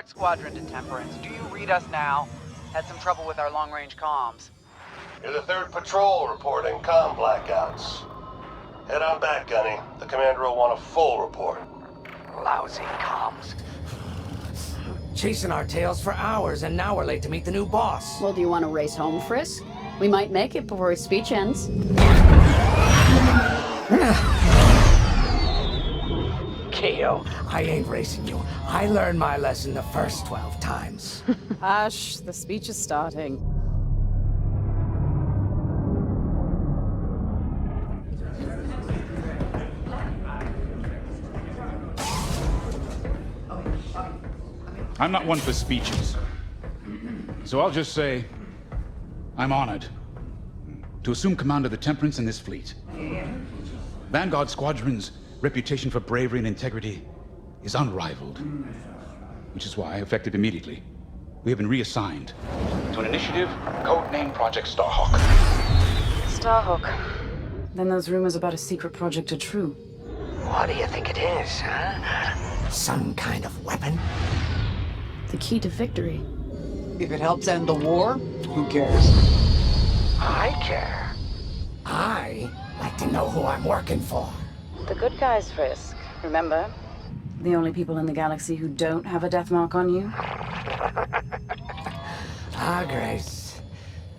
Vanguard Squadron to Temperance. Do you read us now? Had some trouble with our long-range comms. You're the 3rd patrol reporting comm blackouts. Head on back, Gunny. The commander will want a full report. Lousy comms. Chasing our tails for hours, and now we're late to meet the new boss. Well, do you want to race home, Frisk? We might make it before his speech ends. Keo. I ain't racing you. I learned my lesson the first 12 times. Hush, the speech is starting. I'm not one for speeches. So I'll just say, I'm honored to assume command of the Temperance in this fleet. Vanguard Squadron's reputation for bravery and integrity is unrivaled, which is why, effective immediately, we have been reassigned to an initiative codenamed Project Starhawk. Starhawk. Then those rumors about a secret project are true. What do you think it is, huh? Some kind of weapon? The key to victory. If it helps end the war, who cares? I care. I like to know who I'm working for. The good guys, Frisk. Remember? The only people in the galaxy who don't have a death mark on you? Ah, Grace.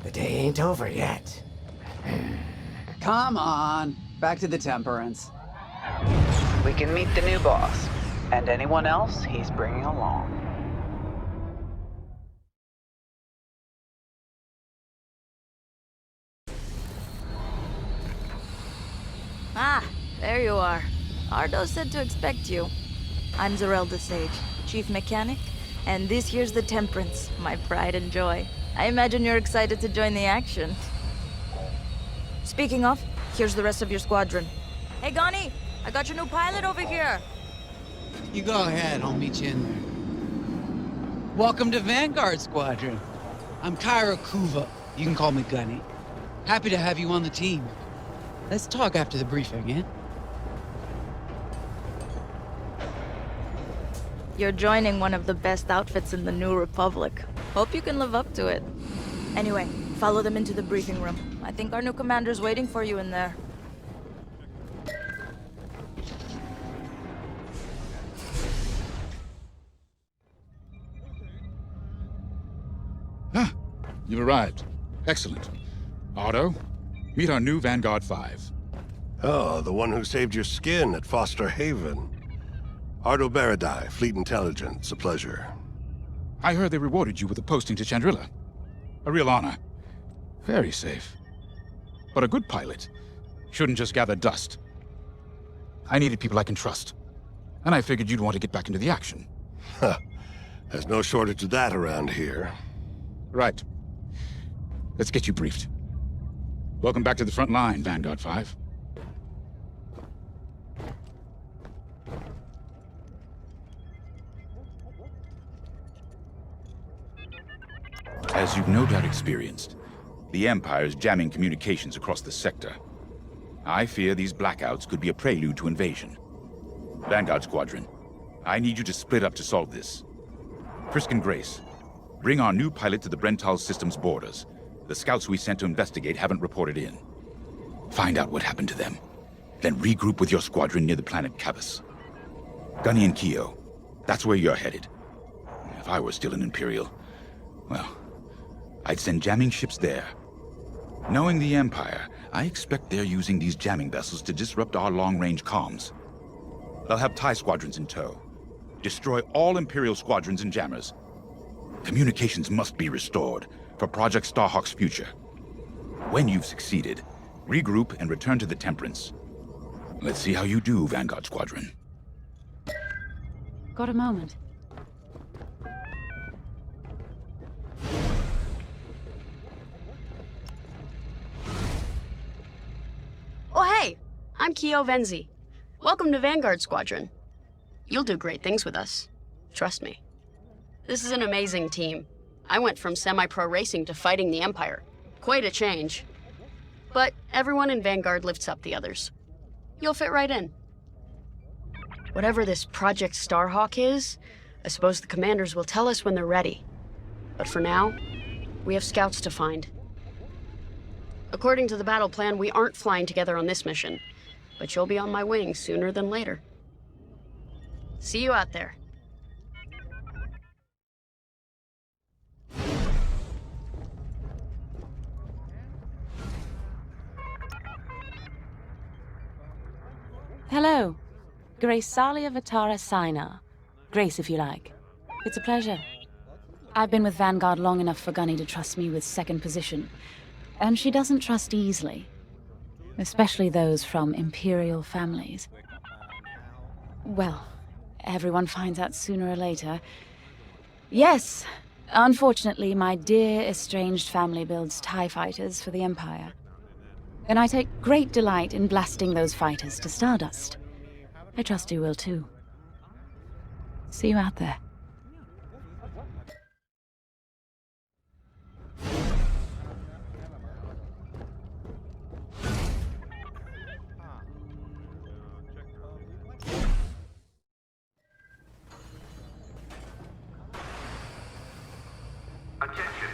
The day ain't over yet. Come on. Back to the Temperance. We can meet the new boss. And anyone else he's bringing along. Ah, there you are. Ardo said to expect you. I'm Zarelda Sage, Chief Mechanic, and this here's the Temperance, my pride and joy. I imagine you're excited to join the action. Speaking of, here's the rest of your squadron. Hey, Gani, I got your new pilot over here. You go ahead, I'll meet you in there. Welcome to Vanguard Squadron. I'm Kyra Kuva. You can call me Gunny. Happy to have you on the team. Let's talk after the briefing, yeah? You're joining one of the best outfits in the New Republic. Hope you can live up to it. Anyway, follow them into the briefing room. I think our new commander's waiting for you in there. Ah, you've arrived. Excellent. Otto, meet our new Vanguard 5. Oh, the one who saved your skin at Foster Haven. Ardo Baradai, Fleet Intelligence. A pleasure. I heard they rewarded you with a posting to Chandrila. A real honor. Very safe. But a good pilot shouldn't just gather dust. I needed people I can trust. And I figured you'd want to get back into the action. Huh. There's no shortage of that around here. Right. Let's get you briefed. Welcome back to the front line, Vanguard 5. As you've no doubt experienced, the Empire is jamming communications across the sector. I fear these blackouts could be a prelude to invasion. Vanguard Squadron, I need you to split up to solve this. Frisk and Grace, bring our new pilot to the Brental system's borders. The scouts we sent to investigate haven't reported in. Find out what happened to them. Then regroup with your squadron near the planet Cavus. Gunny and Keo, that's where you're headed. If I were still an Imperial, well, I'd send jamming ships there. Knowing the Empire, I expect they're using these jamming vessels to disrupt our long-range comms. They'll have TIE squadrons in tow. Destroy all Imperial squadrons and jammers. Communications must be restored for Project Starhawk's future. When you've succeeded, regroup and return to the Temperance. Let's see how you do, Vanguard Squadron. Got a moment. Oh, hey! I'm Keo Venzi. Welcome to Vanguard Squadron. You'll do great things with us. Trust me. This is an amazing team. I went from semi-pro racing to fighting the Empire. Quite a change. But everyone in Vanguard lifts up the others. You'll fit right in. Whatever this Project Starhawk is, I suppose the commanders will tell us when they're ready. But for now, we have scouts to find. According to the battle plan, we aren't flying together on this mission, but you'll be on my wing sooner than later. See you out there. Hello. Grace Salia Vatara Sina. Grace, if you like. It's a pleasure. I've been with Vanguard long enough for Gunny to trust me with second position. And she doesn't trust easily. Especially those from Imperial families. Well, everyone finds out sooner or later. Yes, unfortunately, my dear estranged family builds TIE fighters for the Empire. And I take great delight in blasting those fighters to stardust. I trust you will too. See you out there. Attention.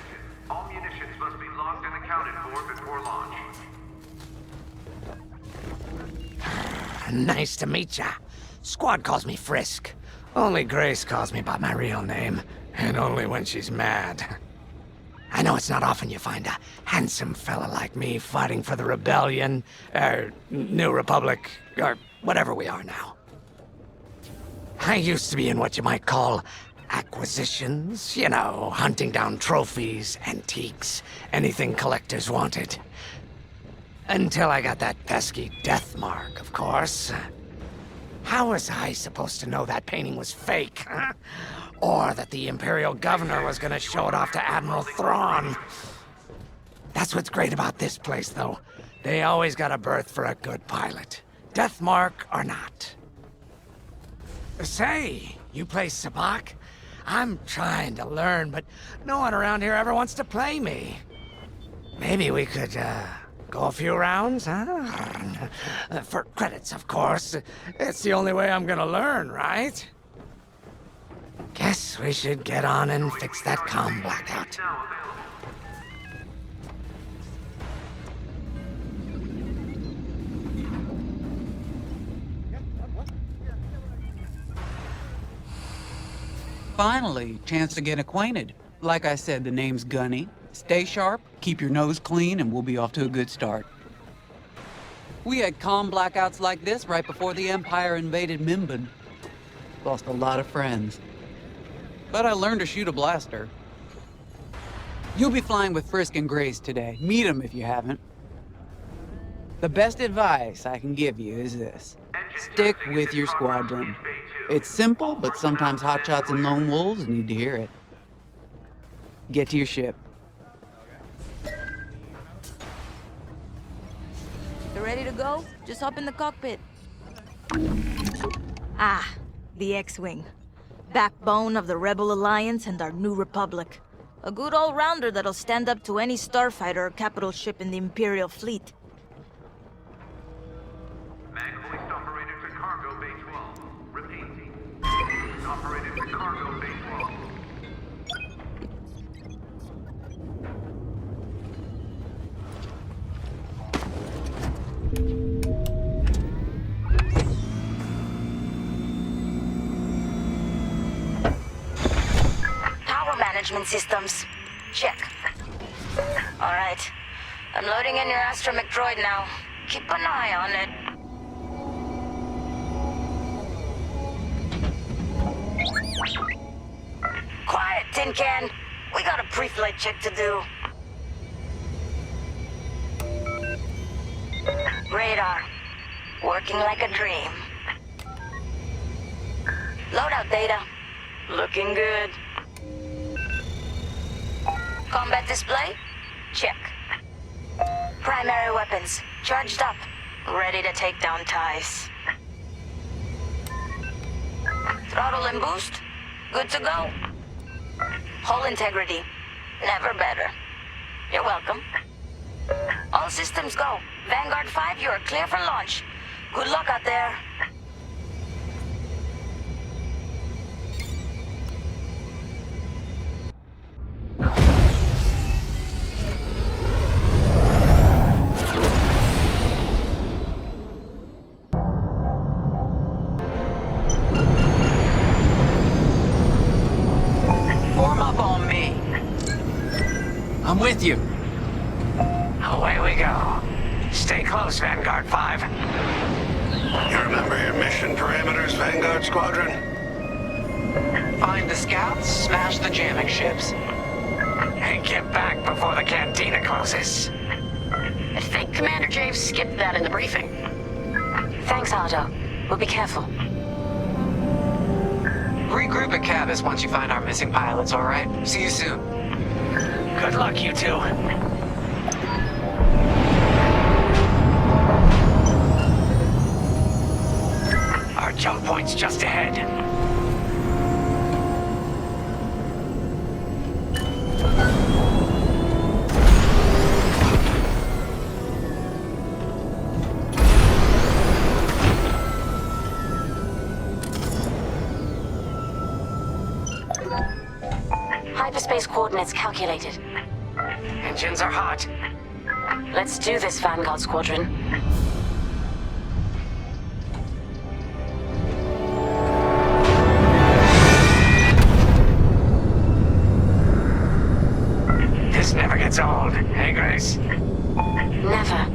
All munitions must be logged and accounted for before launch. Nice to meet ya. Squad calls me Frisk. Only Grace calls me by my real name, and only when she's mad. I know it's not often you find a handsome fella like me fighting for the Rebellion, or New Republic, or whatever we are now. I used to be in what you might call acquisitions, you know, hunting down trophies, antiques, anything collectors wanted. Until I got that pesky death mark, of course. How was I supposed to know that painting was fake, huh? Or that the Imperial Governor was gonna show it off to Admiral Thrawn? That's what's great about this place, though. They always got a berth for a good pilot. Death mark or not. Say, you play Sabak? I'm trying to learn, but no one around here ever wants to play me. Maybe we could, go a few rounds, huh? For credits, of course. It's the only way I'm gonna learn, right? Guess we should get on and fix that comm blackout. Finally, chance to get acquainted. Like I said, the name's Gunny. Stay sharp, keep your nose clean, and we'll be off to a good start. We had comm blackouts like this right before the Empire invaded Mimban. Lost a lot of friends. But I learned to shoot a blaster. You'll be flying with Frisk and Grace today. Meet them if you haven't. The best advice I can give you is this. Stick with your squadron. It's simple, but sometimes hotshots and lone wolves need to hear it. Get to your ship. You ready to go? Just hop in the cockpit. Ah, the X-Wing. Backbone of the Rebel Alliance and our new Republic. A good all-rounder that'll stand up to any starfighter or capital ship in the Imperial fleet. Mag hoist operated to cargo bay 12. Repeat. Hoist operated to cargo bay 12. Power management systems. Check. All right. I'm loading in your astromech droid now. Keep an eye on it. Quiet, Tin Can. We got a pre-flight check to do. Radar. Working like a dream. Loadout data. Looking good. Combat display? Check. Primary weapons. Charged up. Ready to take down TIEs. Throttle and boost? Good to go. Hull integrity. Never better. You're welcome. All systems go. Vanguard 5, you are clear for launch. Good luck out there. I'm with you. Away we go. Stay close, Vanguard 5. You remember your mission parameters, Vanguard Squadron? Find the scouts, smash the jamming ships. And get back before the cantina closes. I think Commander Javes skipped that in the briefing. Thanks, Otto. We'll be careful. Regroup at Cabus once you find our missing pilots, alright? See you soon. Good luck, you two. Our jump point's just ahead. Hyperspace coordinates calculated. Engines are hot. Let's do this, Vanguard Squadron. This never gets old, hey, Grace? Never.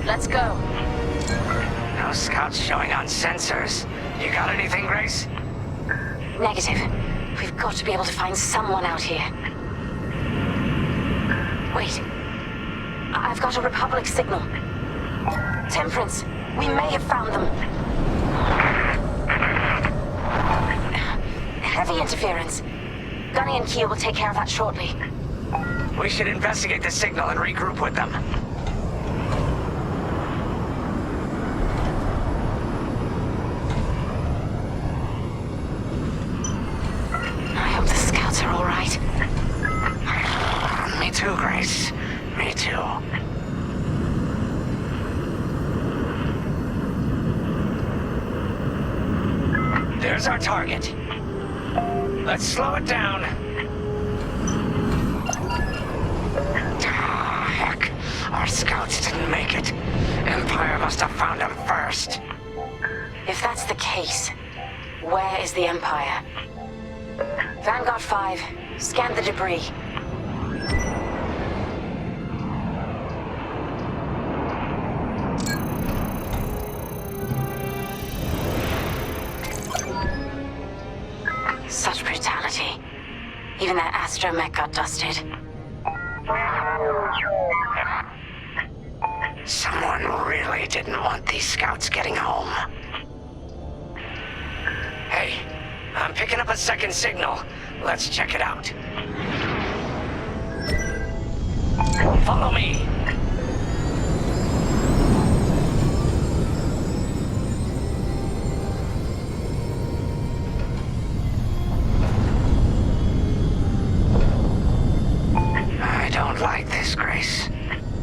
Let's go. No scouts showing on sensors. You got anything, Grace? Negative. We've got to be able to find someone out here. Wait. I've got a Republic signal. Temperance, we may have found them. Heavy interference. Gunny and Keel will take care of that shortly. We should investigate the signal and regroup with them. I hope the scouts are all right. Me too, Grace. Me too. There's our target. Let's slow it down. Ah, heck. Our scouts didn't make it. Empire must have found them first. If that's the case, where is the Empire? Vanguard 5, scan the debris. Such brutality. Even that astromech got dusted. Someone really didn't want these scouts getting home. Hey, I'm picking up a second signal. Let's check it out. Follow me. I don't like this, Grace.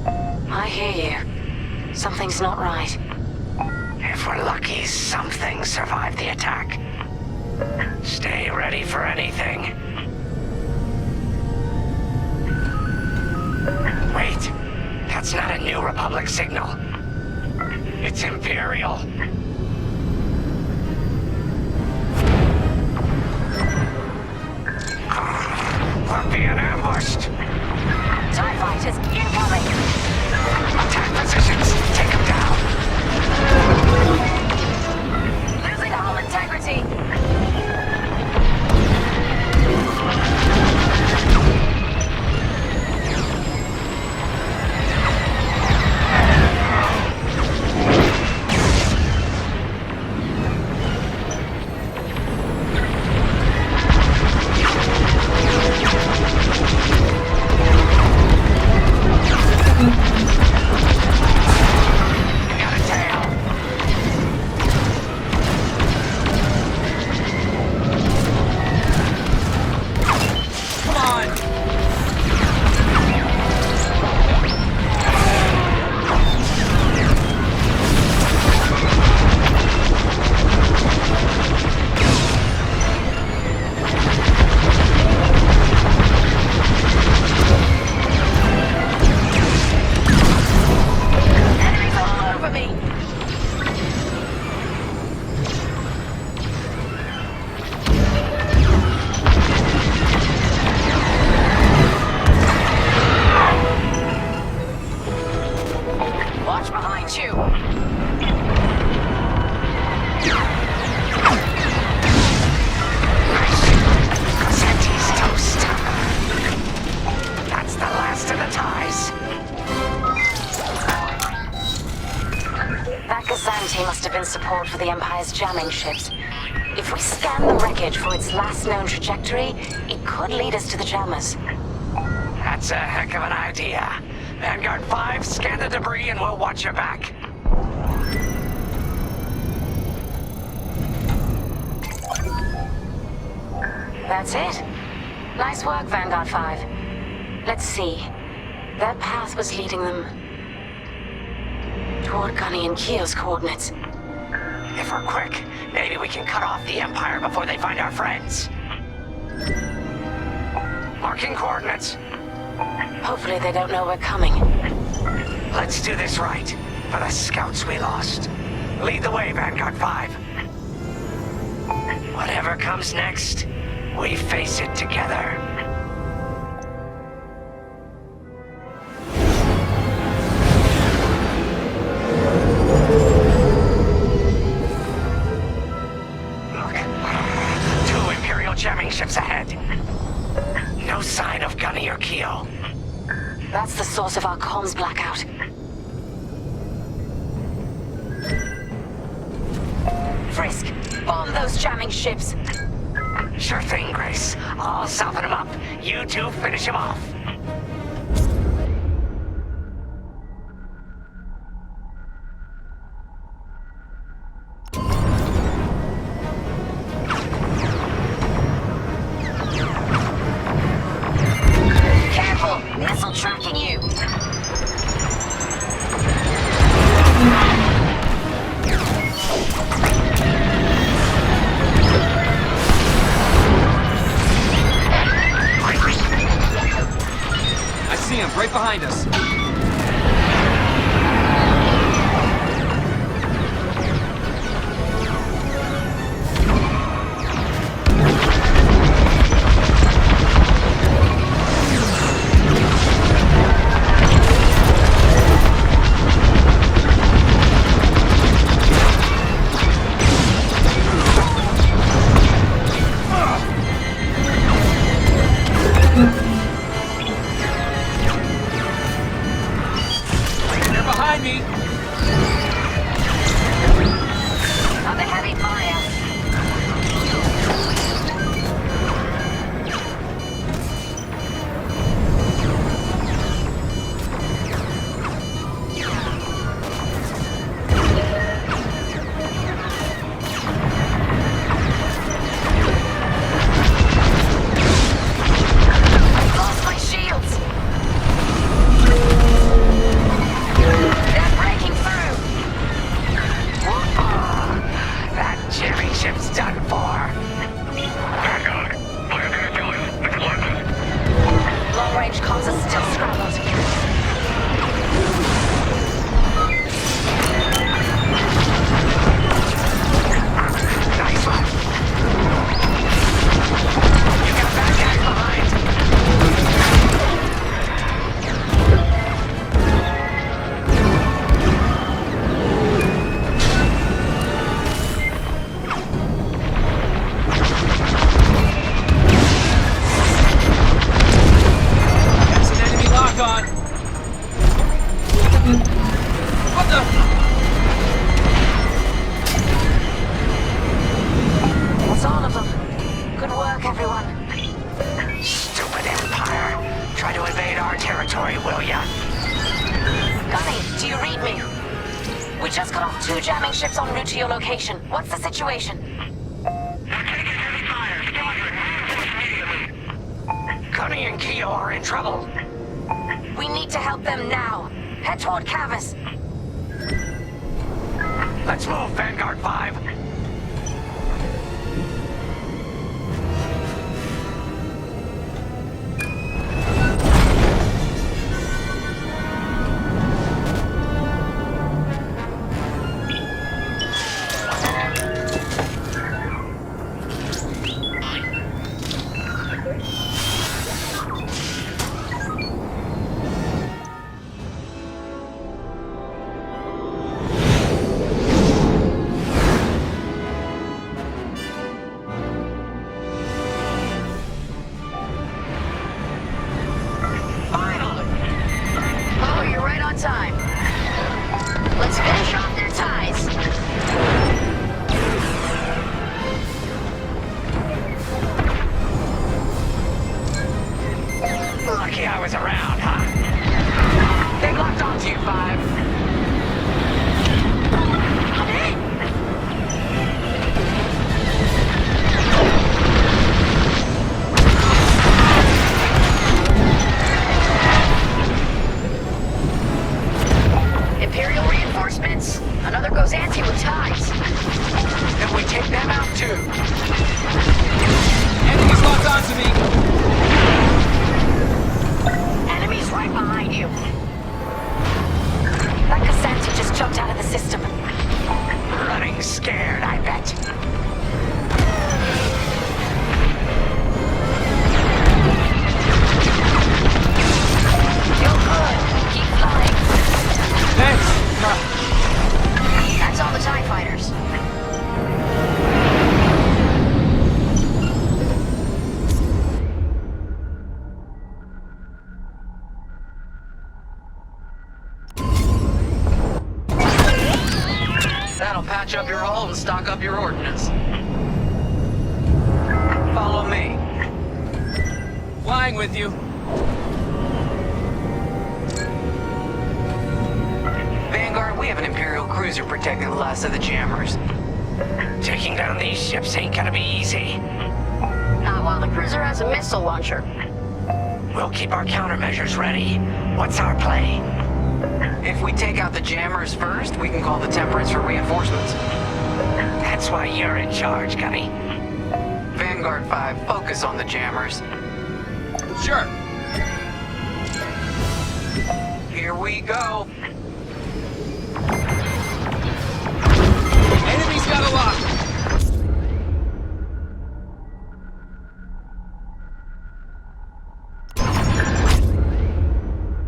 I hear you. Something's not right. If we're lucky, something survived the attack. Stay ready for anything. Wait, that's not a New Republic signal. It's Imperial. We're being ambushed. Starfighters, incoming! Attack positions, take them down. Losing hull integrity! support for the Empire's jamming ships. If we scan the wreckage for its last known trajectory, it could lead us to the jammers. That's a heck of an idea. Vanguard 5, scan the debris and we'll watch your back. That's it. Nice work, Vanguard 5. Let's see. That path was leading them toward Gunny and Keo's coordinates. If we're quick, maybe we can cut off the Empire before they find our friends. Marking coordinates. Hopefully they don't know we're coming. Let's do this right, for the scouts we lost. Lead the way, Vanguard 5. Whatever comes next, we face it together. Look, 2 Imperial jamming ships ahead. No sign of Gunny or Keo. That's the source of our comms blackout. Frisk, bomb those jamming ships. Sure thing, Grace. I'll soften him up. You two finish him off. Careful! Missile tracking you! I see him right behind us. They're behind me. Under heavy fire! I lost my shields! They're breaking through! That jamming ship's done for. Vanguard, what are they doing? It's working. Long-range comms are still scrambled. Nice one. You got bad guys behind. That's an enemy lock on. What the? That's all of them. Good work, everyone. Stupid Empire. Try to invade our territory, will ya? Gunny, do you read me? We just got off 2 jamming ships en route to your location. What's the situation? We're taking heavy fire. Squadron, reinforce immediately. Gunny and Keo are in trouble. We need to help them now. Head toward Cavus. Let's move, Vanguard 5. hull and stock up your ordnance. Follow me. Flying with you. Vanguard, we have an Imperial cruiser protecting the last of the jammers. Taking down these ships ain't gonna be easy. Not while the cruiser has a missile launcher. We'll keep our countermeasures ready. What's our play? If we take out the jammers first, we can call the Temperance for reinforcements. That's why you're in charge, Gunny. Vanguard 5, focus on the jammers. Sure. Here we go. Enemy's got a lock.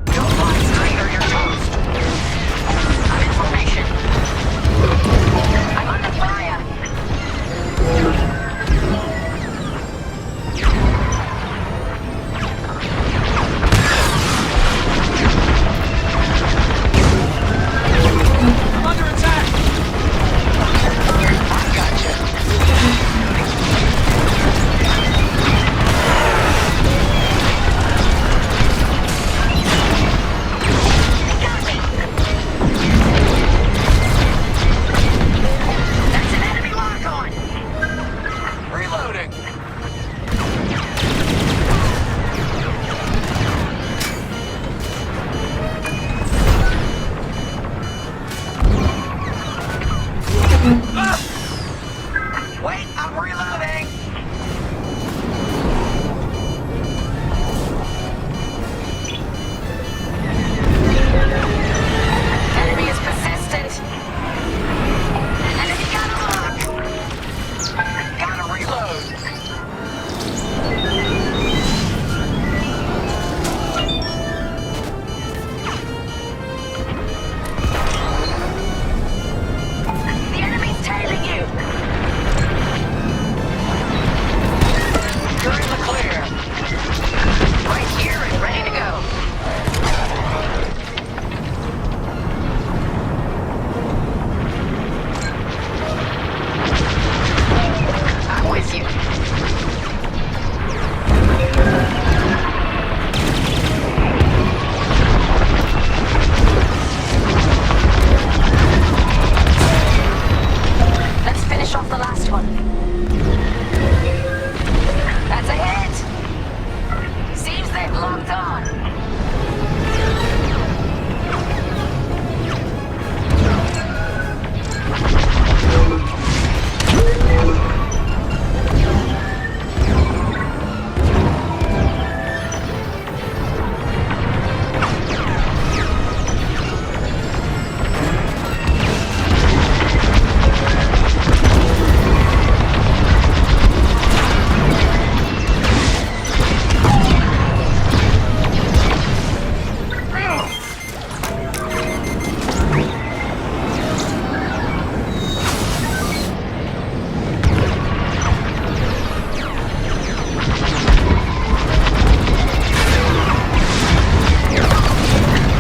Don't fly straight or you're toast. I'm in formation. I'm under fire. I'm under attack. I gotcha. That's an enemy lock on. Reloading. Wait, I'm reloading! Enemy is persistent! Enemy got a lock! Gotta reload! The enemy's tailing you! You're in the clear. Right here and ready to go. I'm with you. Let's finish off the last one. That's a hit! Seems they've locked on.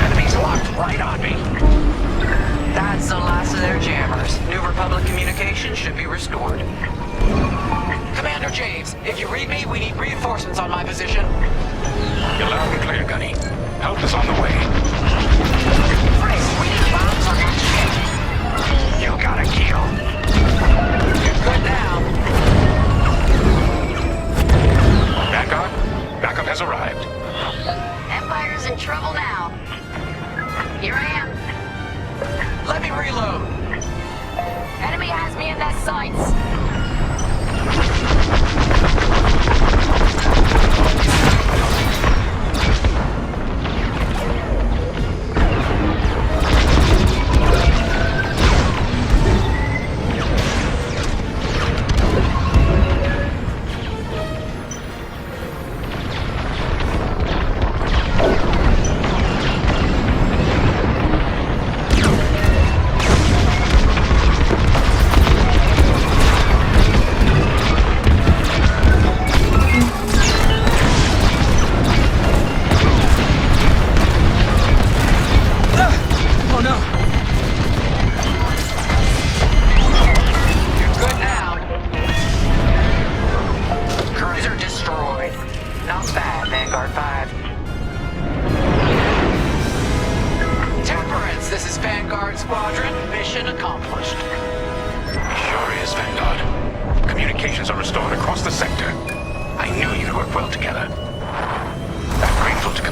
Enemies locked right on me. That's the last of their jammers. New Republic communication should be restored. Commander James, if you read me, we need reinforcements on my position. You're loud and clear, Gunny. Help is on the way. Frisk, we need bombs on that ship. You got a kill. You're good now. Vanguard, backup has arrived. Empire's in trouble now. Here I am. Let me reload. Enemy has me in their sights.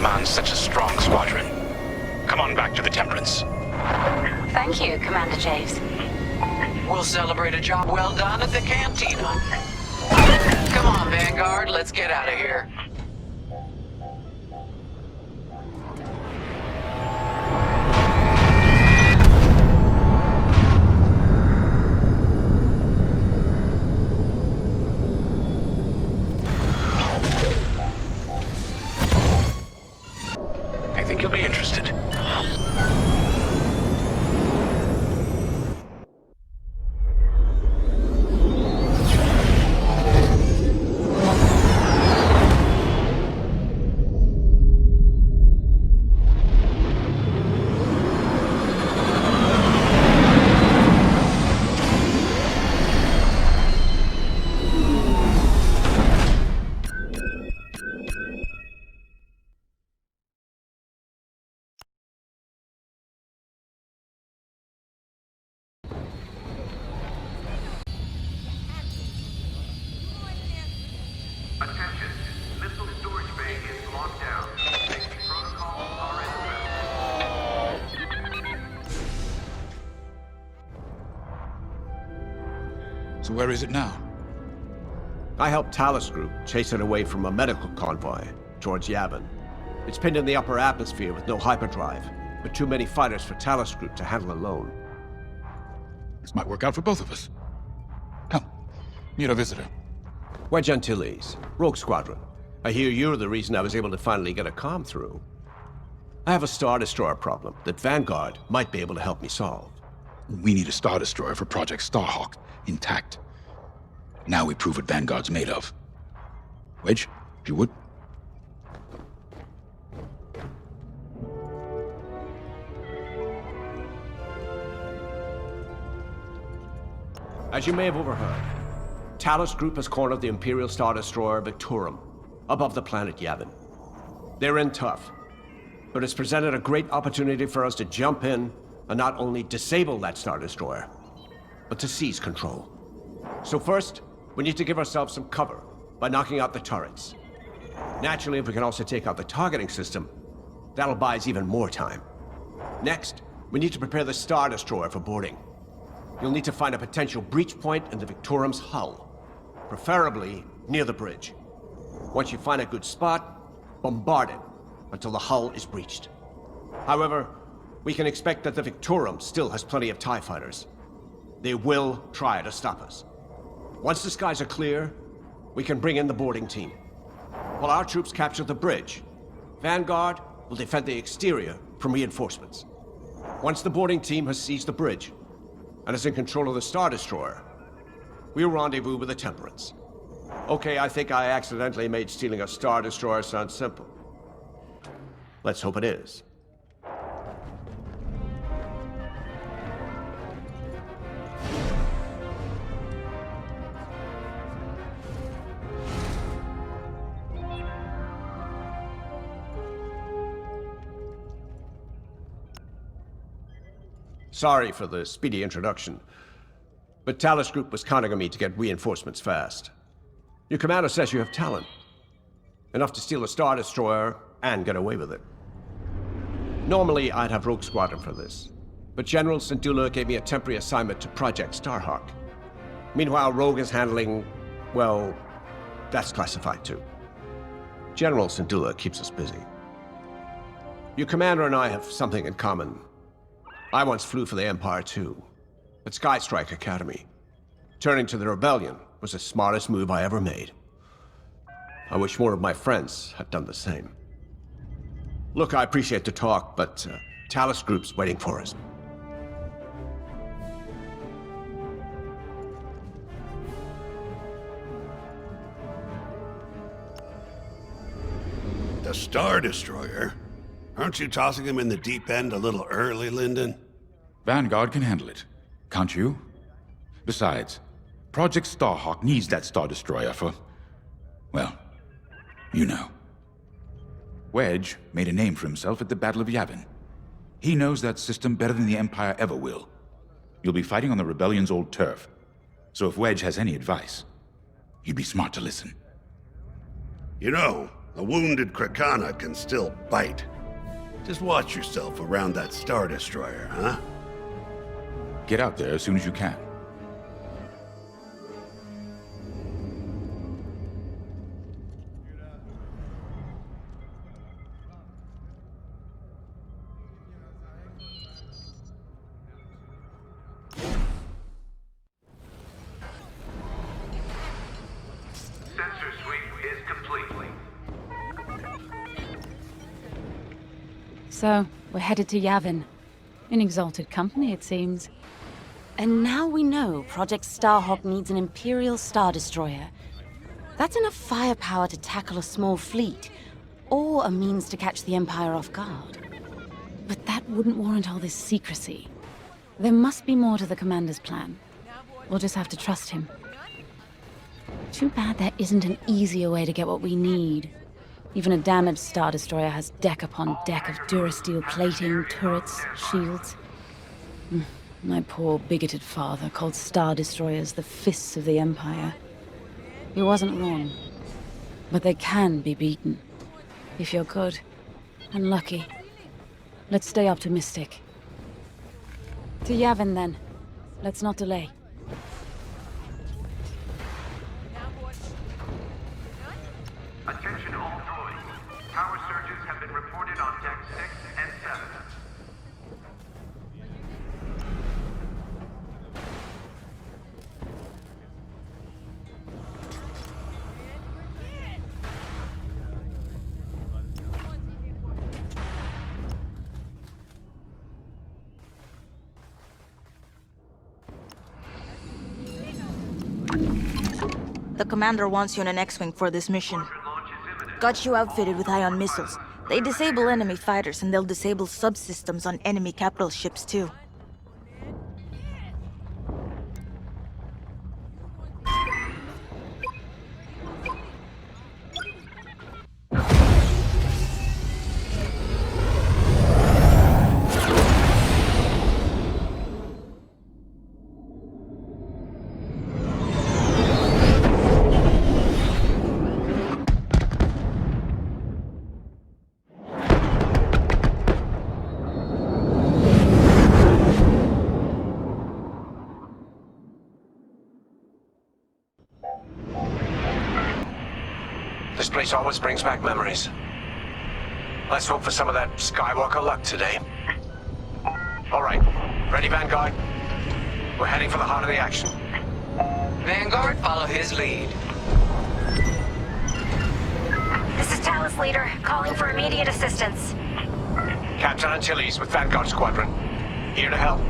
command such a strong squadron. Come on back to the Temperance. Thank you, Commander Javes. We'll celebrate a job well done at the cantina. Come on, Vanguard, let's get out of here. I think you'll be interested. Attention. Missile storage bay is locked down. Safety protocols are in effect. So where is it now? I helped Talus Group chase it away from a medical convoy towards Yavin. It's pinned in the upper atmosphere with no hyperdrive, but too many fighters for Talus Group to handle alone. This might work out for both of us. Come, meet our visitor. Wedge Antilles, Rogue Squadron. I hear you're the reason I was able to finally get a comm through. I have a Star Destroyer problem that Vanguard might be able to help me solve. We need a Star Destroyer for Project Starhawk, intact. Now we prove what Vanguard's made of. Wedge, if you would. As you may have overheard, Talus Group has cornered the Imperial Star Destroyer Victorum above the planet Yavin. They're in tough, but it's presented a great opportunity for us to jump in and not only disable that Star Destroyer, but to seize control. So first, we need to give ourselves some cover by knocking out the turrets. Naturally, if we can also take out the targeting system, that'll buy us even more time. Next, we need to prepare the Star Destroyer for boarding. You'll need to find a potential breach point in the Victorum's hull, preferably near the bridge. Once you find a good spot, bombard it until the hull is breached. However, we can expect that the Victorum still has plenty of TIE fighters. They will try to stop us. Once the skies are clear, we can bring in the boarding team. While our troops capture the bridge, Vanguard will defend the exterior from reinforcements. Once the boarding team has seized the bridge and is in control of the Star Destroyer, we'll rendezvous with the Temperance. Okay, I think I accidentally made stealing a Star Destroyer sound simple. Let's hope it is. Sorry for the speedy introduction, but Talus Group was counting on me to get reinforcements fast. Your commander says you have talent. Enough to steal a Star Destroyer and get away with it. Normally, I'd have Rogue Squadron for this, but General Syndulla gave me a temporary assignment to Project Starhawk. Meanwhile, Rogue is handling, well, that's classified too. General Syndulla keeps us busy. Your commander and I have something in common. I once flew for the Empire too, at Skystrike Academy. Turning to the Rebellion was the smartest move I ever made. I wish more of my friends had done the same. Look, I appreciate the talk, but Talus Group's waiting for us. The Star Destroyer? Aren't you tossing him in the deep end a little early, Lyndon? Vanguard can handle it. Can't you? Besides, Project Starhawk needs that Star Destroyer for... well, you know. Wedge made a name for himself at the Battle of Yavin. He knows that system better than the Empire ever will. You'll be fighting on the Rebellion's old turf. So if Wedge has any advice, you'd be smart to listen. You know, A wounded Krakana can still bite. Just watch yourself around that Star Destroyer, huh? Get out there as soon as you can. Sensor suite is complete. So, we're headed to Yavin. In exalted company, it seems. And now we know Project Starhawk needs an Imperial Star Destroyer. That's enough firepower to tackle a small fleet, or a means to catch the Empire off guard. But that wouldn't warrant all this secrecy. There must be more to the Commander's plan. We'll just have to trust him. Too bad there isn't an easier way to get what we need. Even a damaged Star Destroyer has deck upon deck of Durasteel plating, turrets, shields. My poor bigoted father called Star Destroyers the fists of the Empire. He wasn't wrong. But they can be beaten. If you're good and lucky. Let's stay optimistic. To Yavin, then. Let's not delay. Attention all droids. Power surges have been reported on deck 6 and 7. The commander wants you in an X-Wing for this mission. Got you outfitted with ion missiles. They disable enemy fighters, and they'll disable subsystems on enemy capital ships too. This place always brings back memories. Let's hope for some of that Skywalker luck today. All right, ready, Vanguard? We're heading for the heart of the action. Vanguard, follow his lead. This is Talus Leader, calling for immediate assistance. Captain Antilles with Vanguard Squadron. Here to help.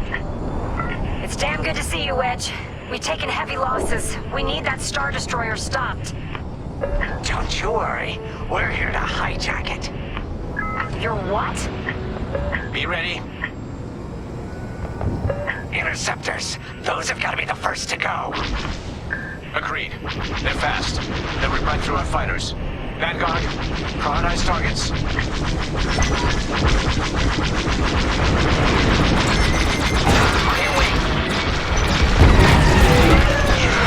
It's damn good to see you, Wedge. We've taken heavy losses. We need that Star Destroyer stopped. Don't you worry. We're here to hijack it. You're what? Be ready. Interceptors. Those have got to be the first to go. Agreed. They're fast. They'll rip right through our fighters. Vanguard, prioritize targets. On your way.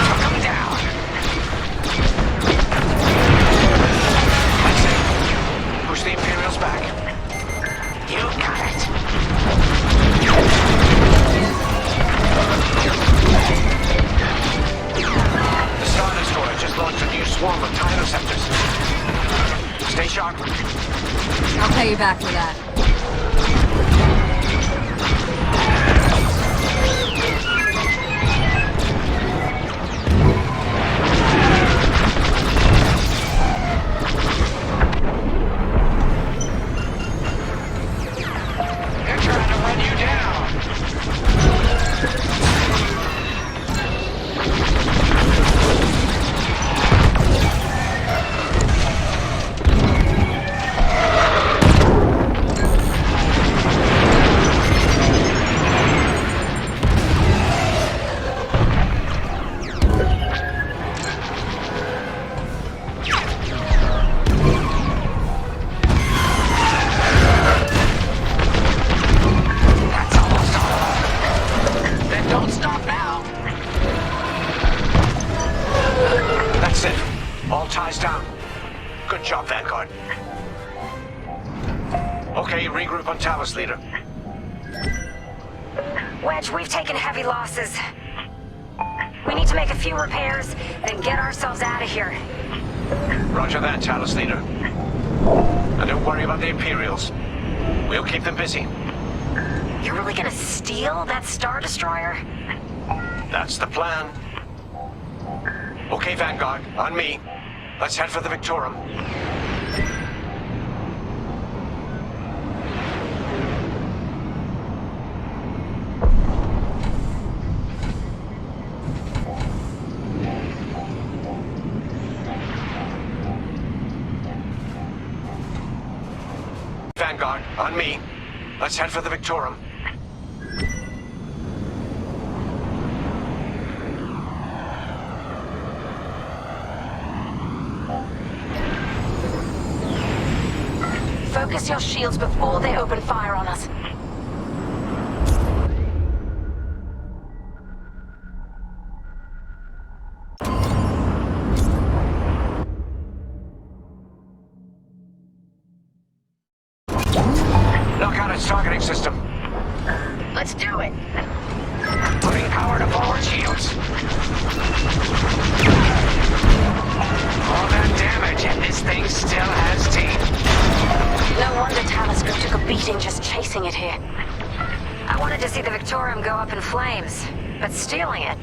Took them down. That's it. Push the Imperials back. You got it. The Star Destroyer just launched a new swarm of TIE interceptors. Stay sharp. I'll pay you back for that. They're trying to run you down. That's almost all. Then don't stop now. That's it. All ties down. Good job, Vanguard. Okay, regroup on Talos, leader. Wedge, we've taken heavy losses. We need to make a few repairs, then get ourselves out of here. Roger that, Talos, leader. And don't worry about the Imperials. We'll keep them busy. You're really gonna steal that Star Destroyer? That's the plan. Okay, Vanguard, on me. Let's head for the Victorum. Vanguard, on me. Let's head for the Victorum. Focus your shields before they open fire on us. Knock out its targeting system. Let's do it. Putting power to forward shields. All that damage, and this thing still has teeth. No wonder Talos Group took a beating just chasing it here. I wanted to see the Victorum go up in flames, but stealing it,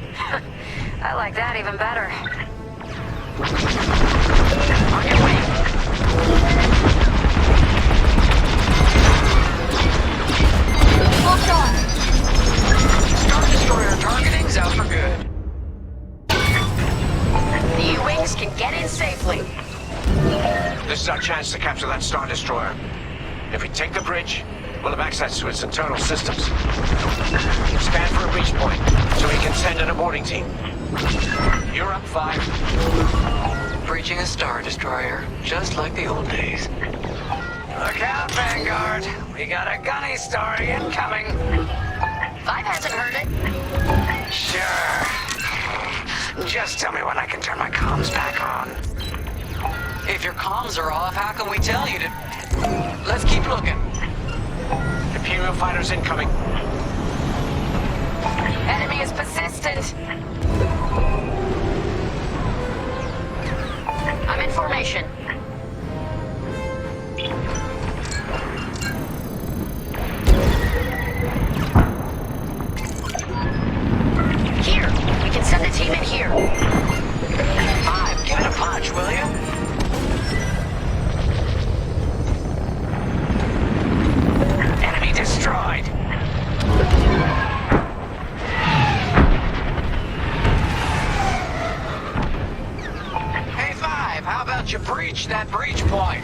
I like that even better. On your way. Hold on! Star Destroyer targeting's out for good. The U-Wings can get in safely. This is our chance to capture that Star Destroyer. If we take the bridge, we'll have access to its internal systems. Scan for a reach point, so we can send an aborting team. You're up, 5. Breaching a Star Destroyer, just like the old days. Look out, Vanguard. We got a gunny story incoming. 5 hasn't heard it. Sure. Just tell me when I can turn my comms back on. If your comms are off, how can we tell you to... Let's keep looking. Imperial fighters incoming. Enemy is persistent. I'm in formation. Here, we can send the team in here. 5, give it a punch, will you? Enemy destroyed. Hey, 5, how about you breach that breach point?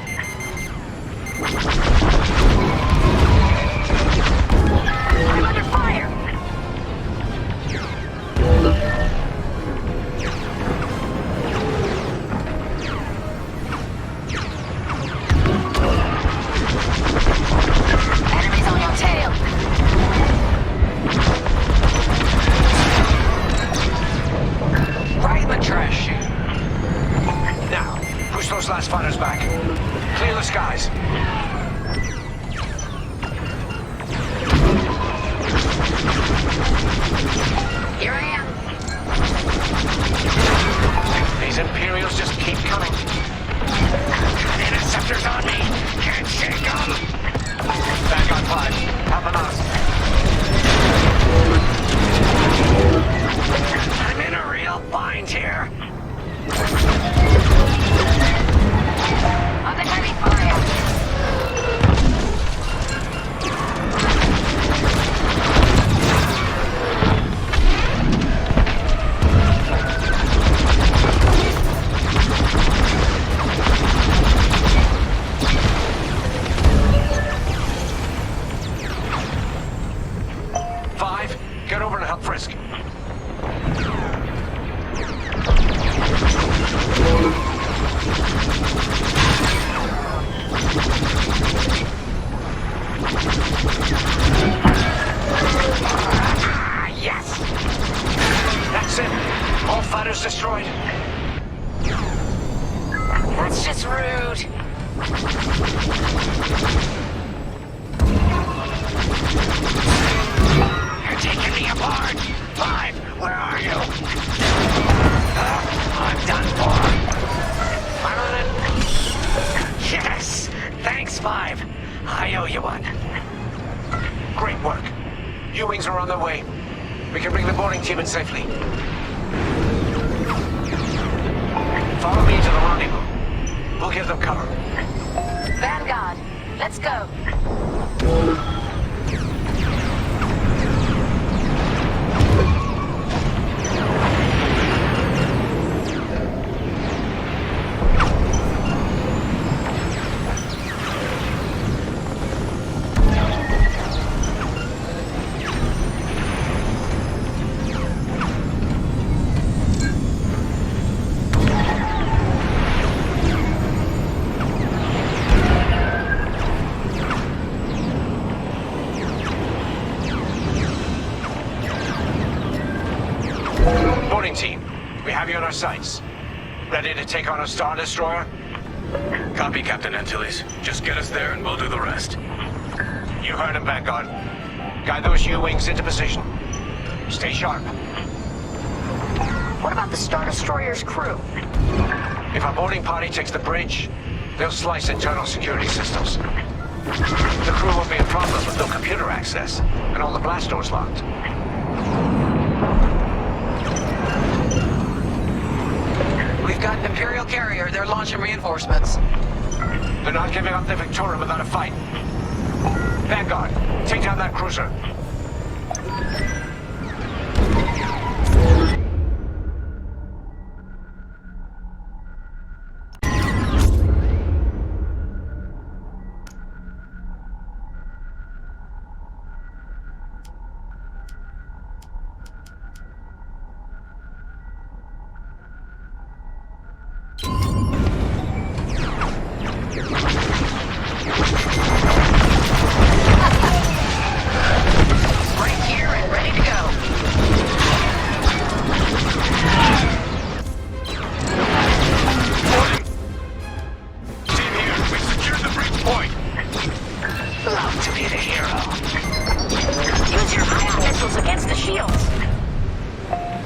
I'm under fire. Enemies on your tail. Right in the trash chute. Now, push those last fighters back. Clear the skies. Here I am. These Imperials just keep coming. Interceptors on me. Can't shake them. Vanguard 5, help them out. I'm in a real bind here. Under heavy fire. rude. You're taking me apart. 5, where are you? I'm done for. I'm on it. Yes! Thanks, 5. I owe you one. Great work. U-wings are on their way. We can bring the boarding team in safely. Follow me to the rendezvous. We'll give them cover. Vanguard, let's go. Boarding team, we have you on our sights. Ready to take on a Star Destroyer? Copy, Captain Antilles. Just get us there and we'll do the rest. You heard him, Vanguard. Guide those U-wings into position. Stay sharp. What about the Star Destroyer's crew? If our boarding party takes the bridge, they'll slice internal security systems. The crew will be in problems with no computer access, and all the blast doors locked. We've got an Imperial carrier. They're launching reinforcements. They're not giving up the Victoria without a fight. Vanguard, take down that cruiser. Right here and ready to go. Team here, we've secured the breach point. Love to be the hero. Use your ion missiles against the shields.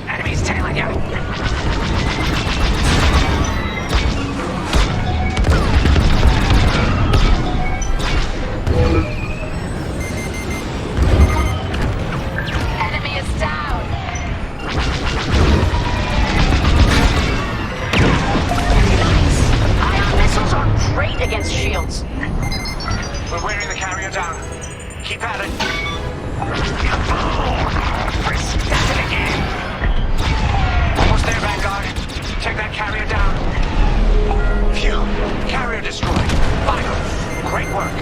Enemies tailing you. Enemy is down. Ion missiles are great against shields. We're wearing the carrier down. Keep at it. Frisk does it again. Almost there, Vanguard. Take that carrier down. Phew. Carrier destroyed. Final. Great work.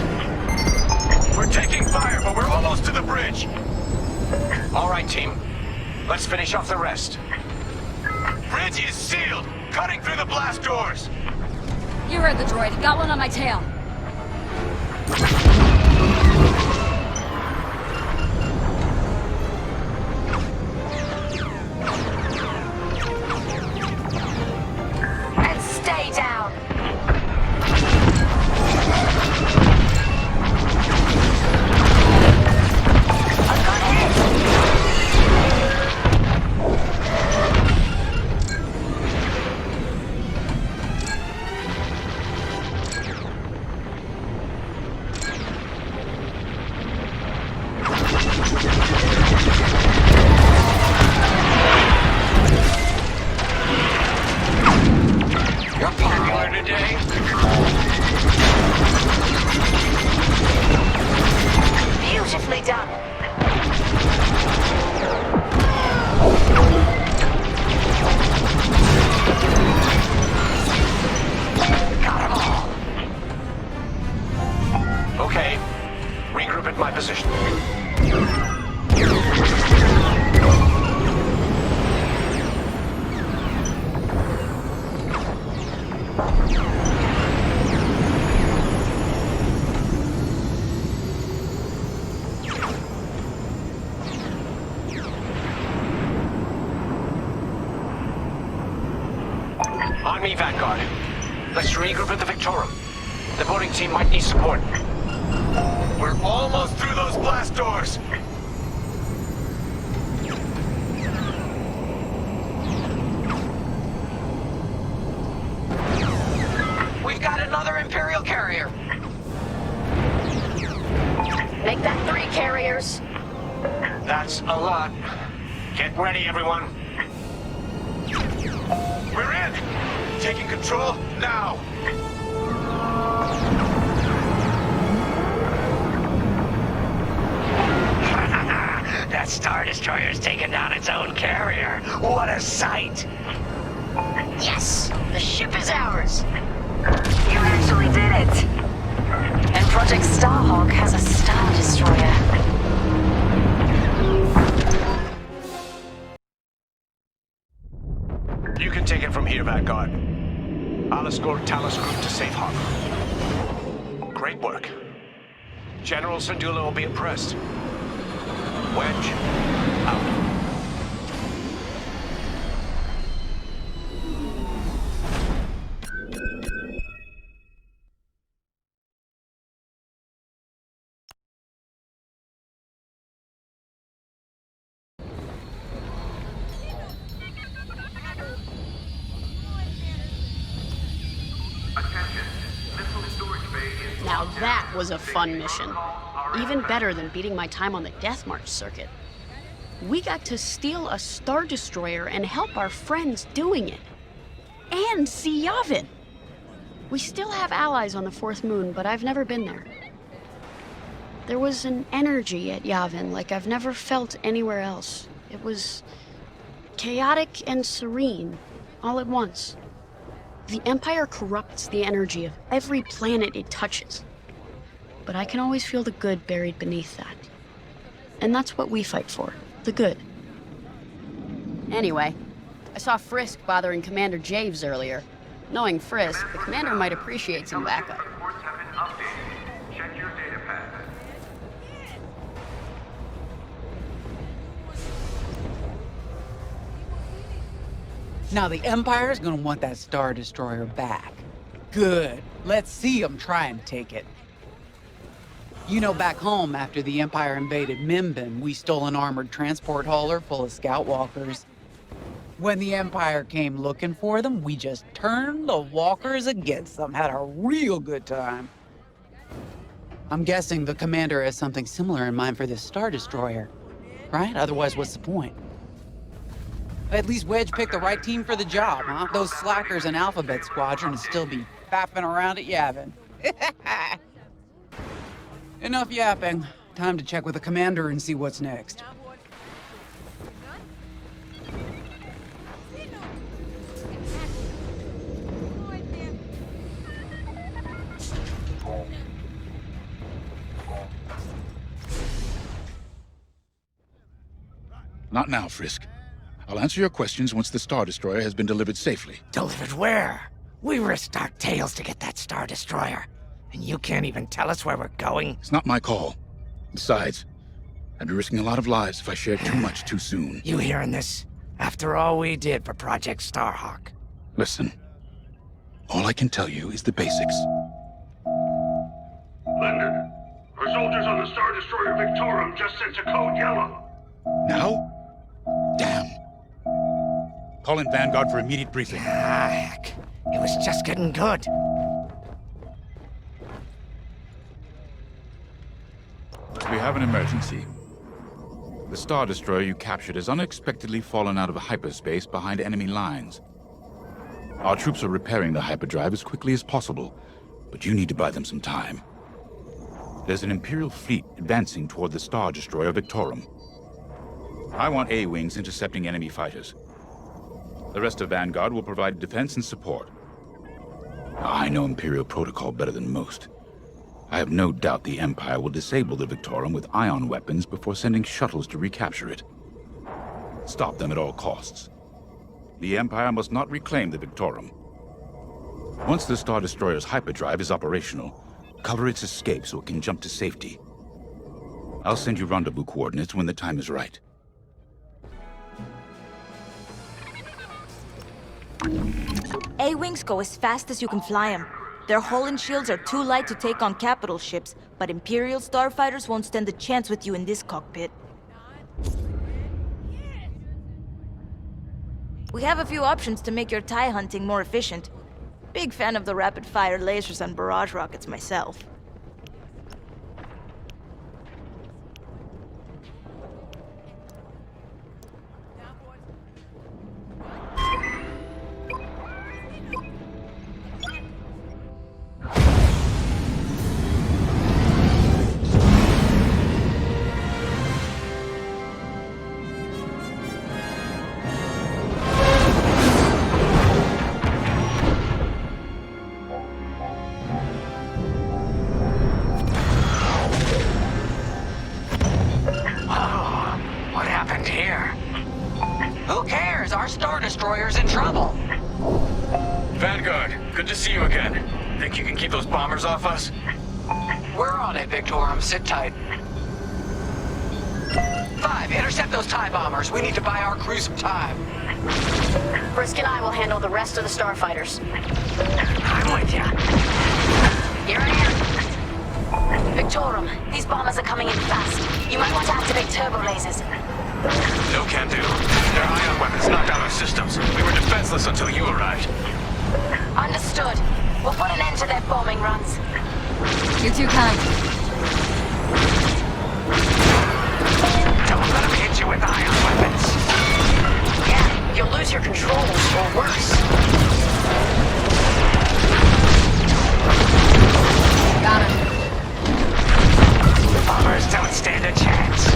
We're taking fire, but we're almost to the bridge. All right, team. Let's finish off the rest. Bridge is sealed. Cutting through the blast doors. You heard the droid. Got one on my tail. And stay down. A good hit. You're popular today. Beautifully done. Got 'em all. Okay. Regroup at my position. On me, Vanguard. Let's regroup at the Victorum. The boarding team might need support. We're almost through those blast doors! We've got another Imperial carrier. Make that 3 carriers. That's a lot. Get ready, everyone. We're in! Taking control now! That Star Destroyer's taken down its own carrier. What a sight! Yes! The ship is ours! You actually did it! And Project Starhawk has a Star Destroyer. You can take it from here, Vanguard. I'll escort Talos Group to safe harbor. Great work. General Syndulla will be impressed. Wedge, out. Now that was a fun mission. Even better than beating my time on the Death March circuit. We got to steal a Star Destroyer and help our friends doing it. And see Yavin! We still have allies on the 4th moon, but I've never been there. There was an energy at Yavin like I've never felt anywhere else. It was chaotic and serene, all at once. The Empire corrupts the energy of every planet it touches. But I can always feel the good buried beneath that. And that's what we fight for, the good. Anyway, I saw Frisk bothering Commander Javes earlier. Knowing Frisk, the commander might appreciate some backup. Reports have been updated. Check your data pad. Now the Empire's gonna want that Star Destroyer back. Good. Let's see them try and take it. You know, back home, after the Empire invaded Mimbin, we stole an armored transport hauler full of scout walkers. When the Empire came looking for them, we just turned the walkers against them, had a real good time. I'm guessing the commander has something similar in mind for this Star Destroyer, right? Otherwise, what's the point? At least Wedge picked the right team for the job, huh? Those slackers in Alphabet Squadron would still be fapping around at Yavin. Enough yapping. Time to check with the commander and see what's next. Not now, Frisk. I'll answer your questions once the Star Destroyer has been delivered safely. Delivered where? We risked our tails to get that Star Destroyer. And you can't even tell us where we're going? It's not my call. Besides, I'd be risking a lot of lives if I shared too much too soon. You hearing this? After all we did for Project Starhawk. Listen, all I can tell you is the basics. Linden, our soldiers on the Star Destroyer Victorum just sent a code yellow. Now? Damn. Call in Vanguard for immediate briefing. Ah, heck. It was just getting good. We have an emergency. The Star Destroyer you captured has unexpectedly fallen out of hyperspace behind enemy lines. Our troops are repairing the hyperdrive as quickly as possible, but you need to buy them some time. There's an Imperial fleet advancing toward the Star Destroyer Victorum. I want A-wings intercepting enemy fighters. The rest of Vanguard will provide defense and support. I know Imperial protocol better than most. I have no doubt the Empire will disable the Victorum with ion weapons before sending shuttles to recapture it. Stop them at all costs. The Empire must not reclaim the Victorum. Once the Star Destroyer's hyperdrive is operational, cover its escape so it can jump to safety. I'll send you rendezvous coordinates when the time is right. A-Wings go as fast as you can fly them. Their hull and shields are too light to take on capital ships, but Imperial starfighters won't stand a chance with you in this cockpit. We have a few options to make your TIE hunting more efficient. Big fan of the rapid-fire lasers and barrage rockets myself. Star Destroyer's in trouble. Vanguard, good to see you again. Think you can keep those bombers off us? We're on it, Victorum. Sit tight. 5, intercept those TIE bombers. We need to buy our crew some time. Brisk and I will handle the rest of the starfighters. I'm with ya. You're in. Victorum, these bombers are coming in fast. You might want to activate turbo lasers. No can do. Their ion weapons knocked out our systems. We were defenseless until you arrived. Understood. We'll put an end to their bombing runs. You're too kind. Don't let them hit you with ion weapons. Yeah, you'll lose your controls, or worse. Got him. The bombers don't stand a chance.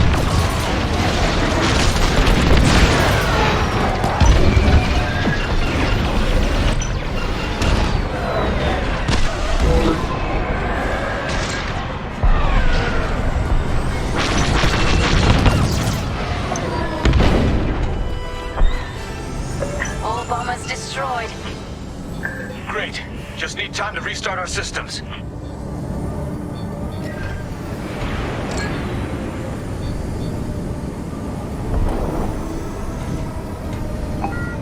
All bombers destroyed. Great. Just need time to restart our systems.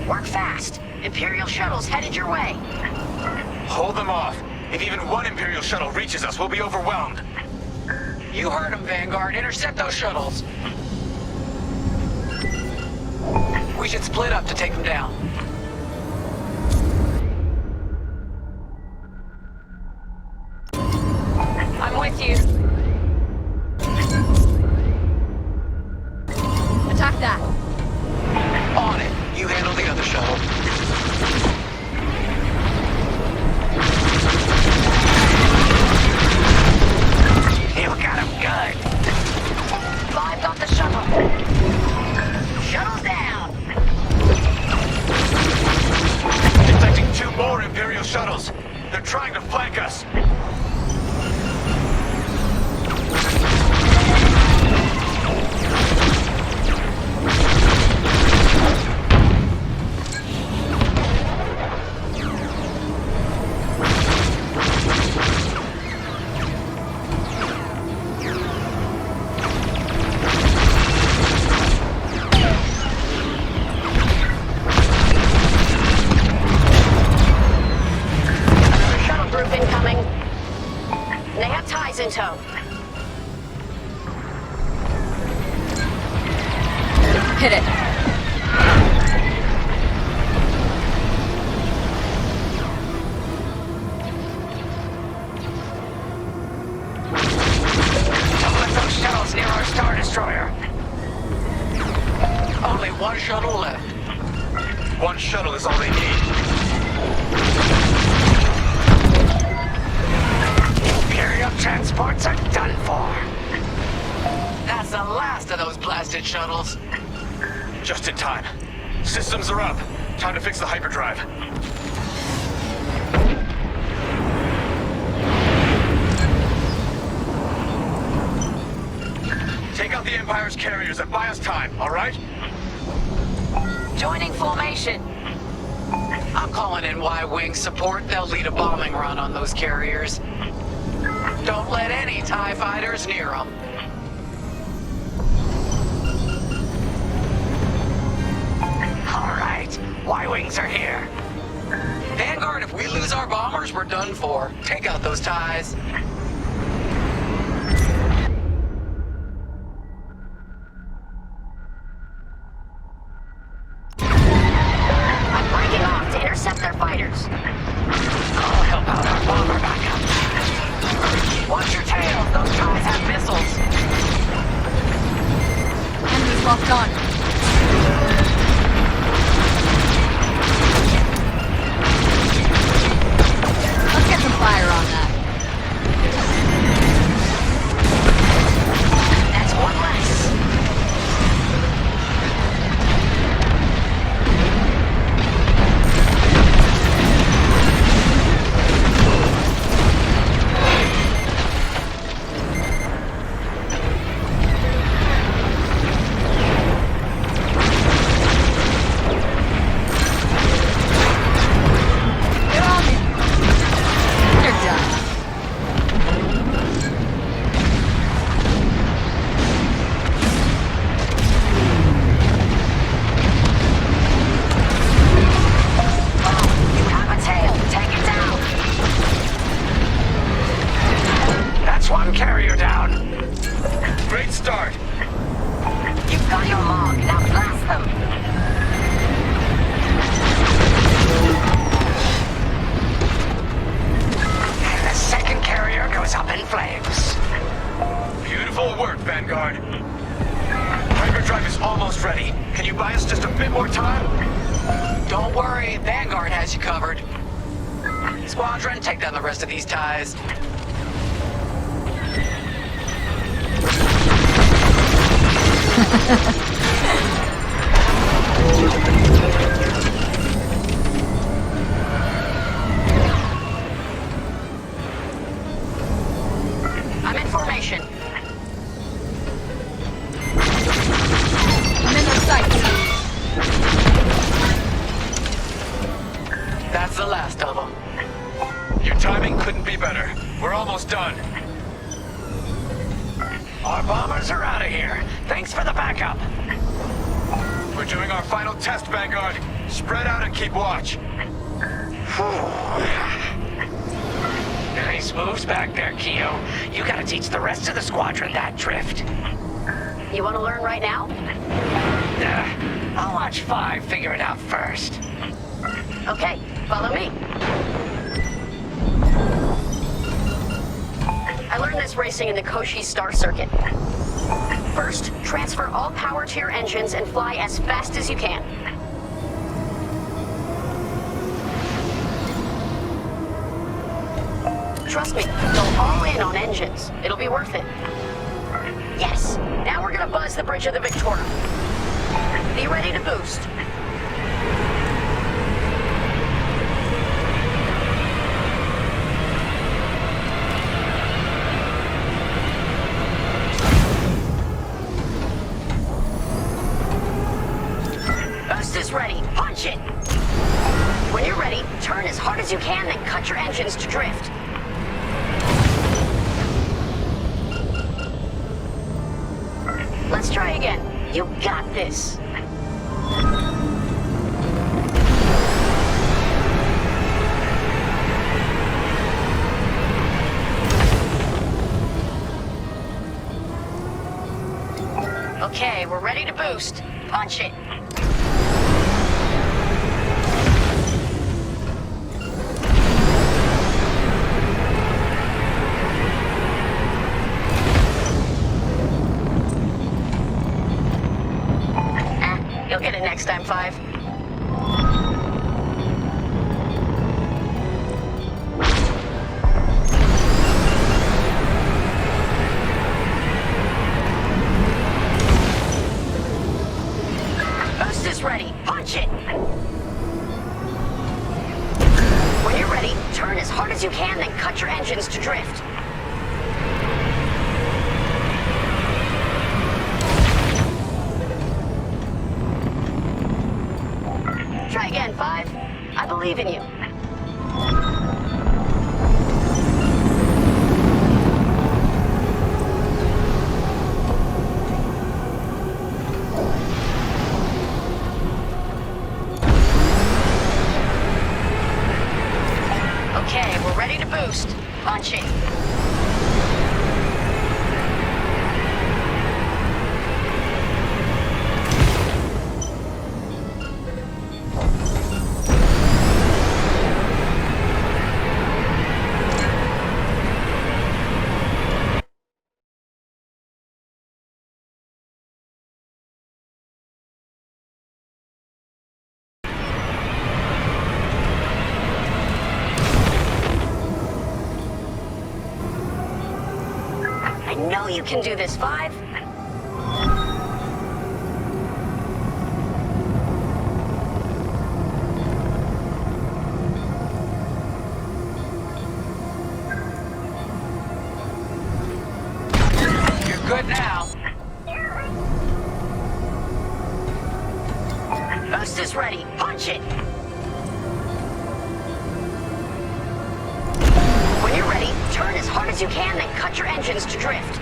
Work fast. Imperial shuttles headed your way. Hold them off. If even one Imperial shuttle reaches us, we'll be overwhelmed. You heard them, Vanguard. Intercept those shuttles. We should split up to take them down. I'm with you. Attack that. On it. You handle the other shuttle. You got him good. 5 got the shuttle. Shuttles down. Detecting 2 more Imperial shuttles. They're trying to flank us. In tow. Hit it. Don't let those shuttles near our Star Destroyer. Only one shuttle left. One shuttle is all they need. Imperial transports are done for. That's the last of those blasted shuttles. Just in time. Systems are up. Time to fix the hyperdrive. Take out the Empire's carriers and buy us time, all right? Joining formation. I'm calling in Y-Wing support. They'll lead a bombing run on those carriers. Don't let any TIE fighters near them. All right, Y-Wings are here. Vanguard, if we lose our bombers, we're done for. Take out those ties. I'm breaking off to intercept their fighters. I'll help out our bomber backup. Watch your tails, those ties have missiles. Enemies locked on. Let's get some fire on that. That's one less. Get on me. They're done. You have a tail. Take it down. That's one carrier down. Great start. You've got your mark. Now blast them. And the second carrier goes up in flames. Beautiful work, Vanguard. Hyperdrive is almost ready. Can you buy us just a bit more time? Don't worry, Vanguard has you covered. Squadron, take down the rest of these ties. I'm in formation. I'm in their sights. That's the last of them. Your timing couldn't be better. We're almost done. Our bombers are out of here. Thanks for the backup. We're doing our final test, Vanguard. Spread out and keep watch. Nice moves back there, Keo. You gotta teach the rest of the squadron that drift. You want to learn right now? I'll watch 5 figure it out first. Okay, follow me. I learned this racing in the Koshi Star Circuit. First, transfer all power to your engines and fly as fast as you can. Trust me, go all in on engines. It'll be worth it. Yes, now we're gonna buzz the bridge of the Victoria. Be ready to boost. Boost is ready. Punch it. When you're ready, turn as hard as you can, then cut your engines to drift. Let's try again. You got this. Okay, we're ready to boost. Punch it. You'll get it next time, 5. Boost is ready. Punch it. When you're ready, turn as hard as you can, then cut your engines to drift. Try again, 5. I believe in you. ready to boost. Punch it. I know you can do this, Five. You're good now. Boost is ready. Punch it. When you're ready, turn as hard as you can, then cut your engines to drift.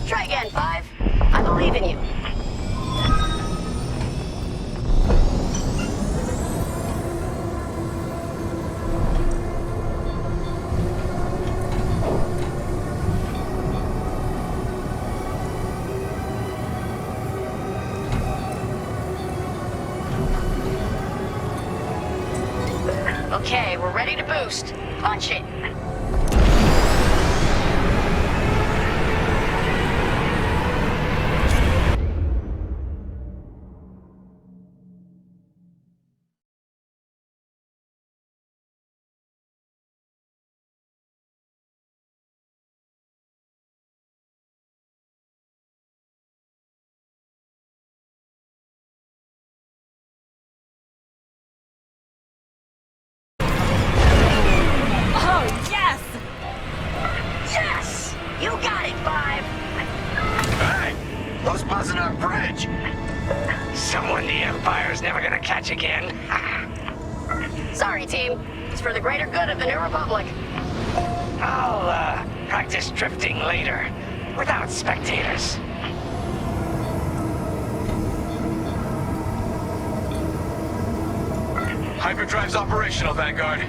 Try again, Five. I believe in you. Okay, we're ready to boost. Punch it. Oh, yes! Yes! You got it, Five. Hey! Who's buzzing our bridge? Someone the Empire's never gonna catch again. Sorry, team. It's for the greater good of the New Republic. I'll, practice drifting later, without spectators. Hyperdrive's operational, Vanguard.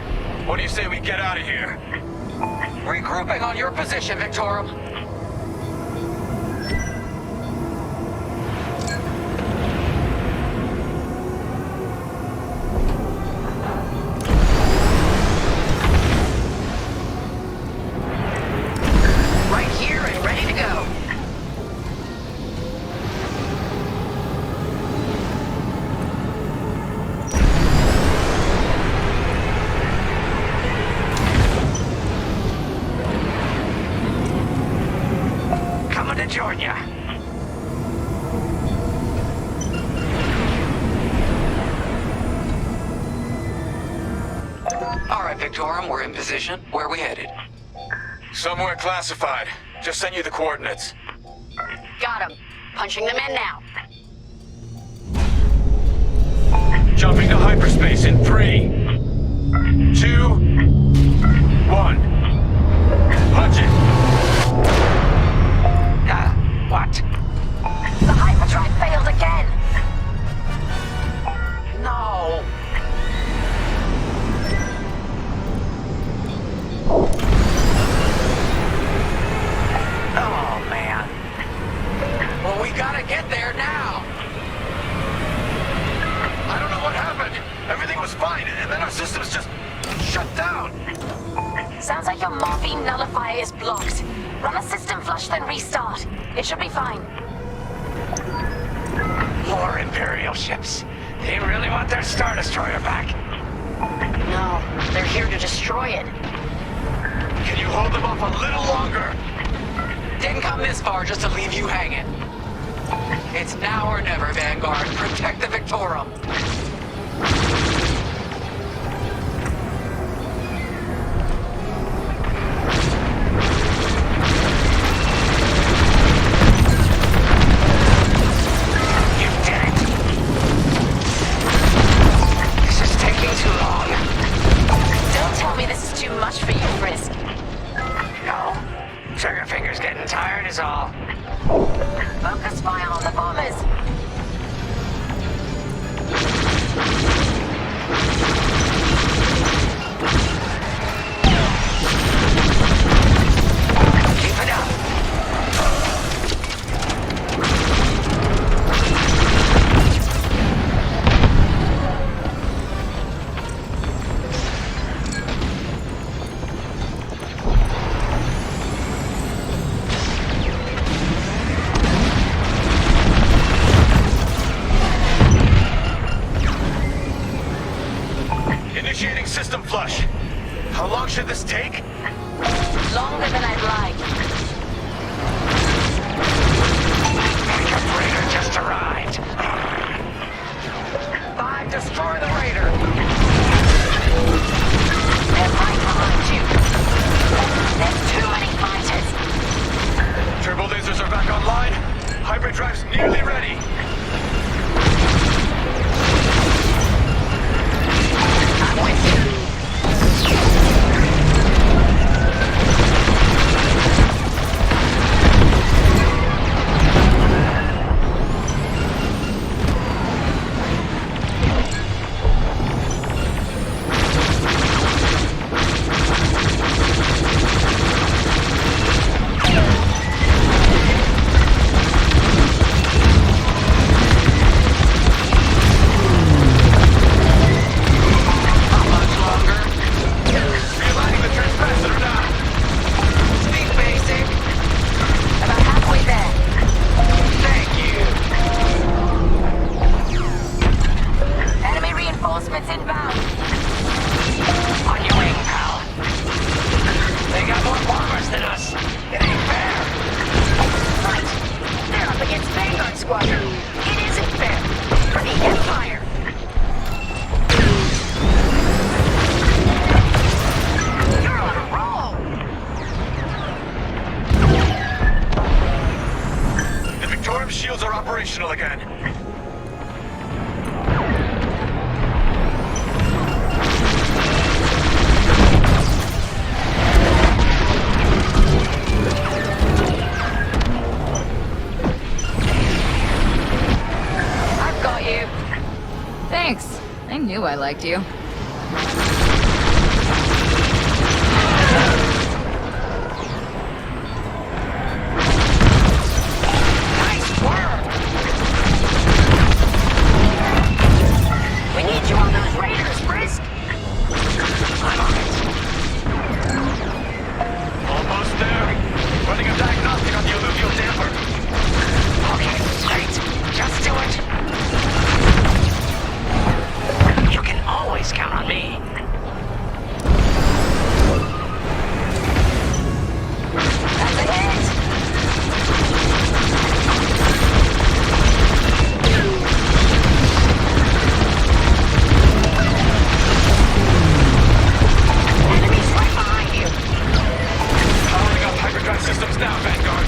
What do you say we get out of here? Regrouping on your position, Victorum. Right here and ready to go. Coming to join ya. All right, Victorum, we're in position. Where are we headed? Somewhere classified. Just send you the coordinates. Got him. Punching them in now. Jumping to hyperspace in 3, 2, 1. Punch it! What? The hyperdrive failed again. No. Oh, man. Well, we gotta get there now. I don't know what happened. Everything was fine, and then our systems just shut down. Sounds like your morphine nullifier is blocked. Run a system flush, then restart. It should be fine. More Imperial ships. They really want their Star Destroyer back. No, they're here to destroy it. Can you hold them off a little longer? Didn't come this far just to leave you hanging. It's now or never, Vanguard. Protect the Victorum. You did it. This is taking too long. Don't tell me this is too much for you, Frisk. No. Trigger finger's getting tired is all. Focus fire on the bombers. system flush. How long should this take? Longer than I'd like. Backup raider just arrived. 5, destroy the raider. They're right behind you. There's too many fighters. Turbo lasers are back online. Hyperdrive's nearly ready. I'm with you. Squadron. It isn't fair. For the Empire. You're on a roll. The Victorium shields are operational again. Thanks. I knew I liked you. Nice work! We need you on those raiders, Brisk. I'm on it. Almost there. Running a diagnostic on the alluvial damper. Okay, great. Just do it. You can always count on me. That's a hit! Enemies right behind you! Powering up hyperdrive systems now, Vanguard.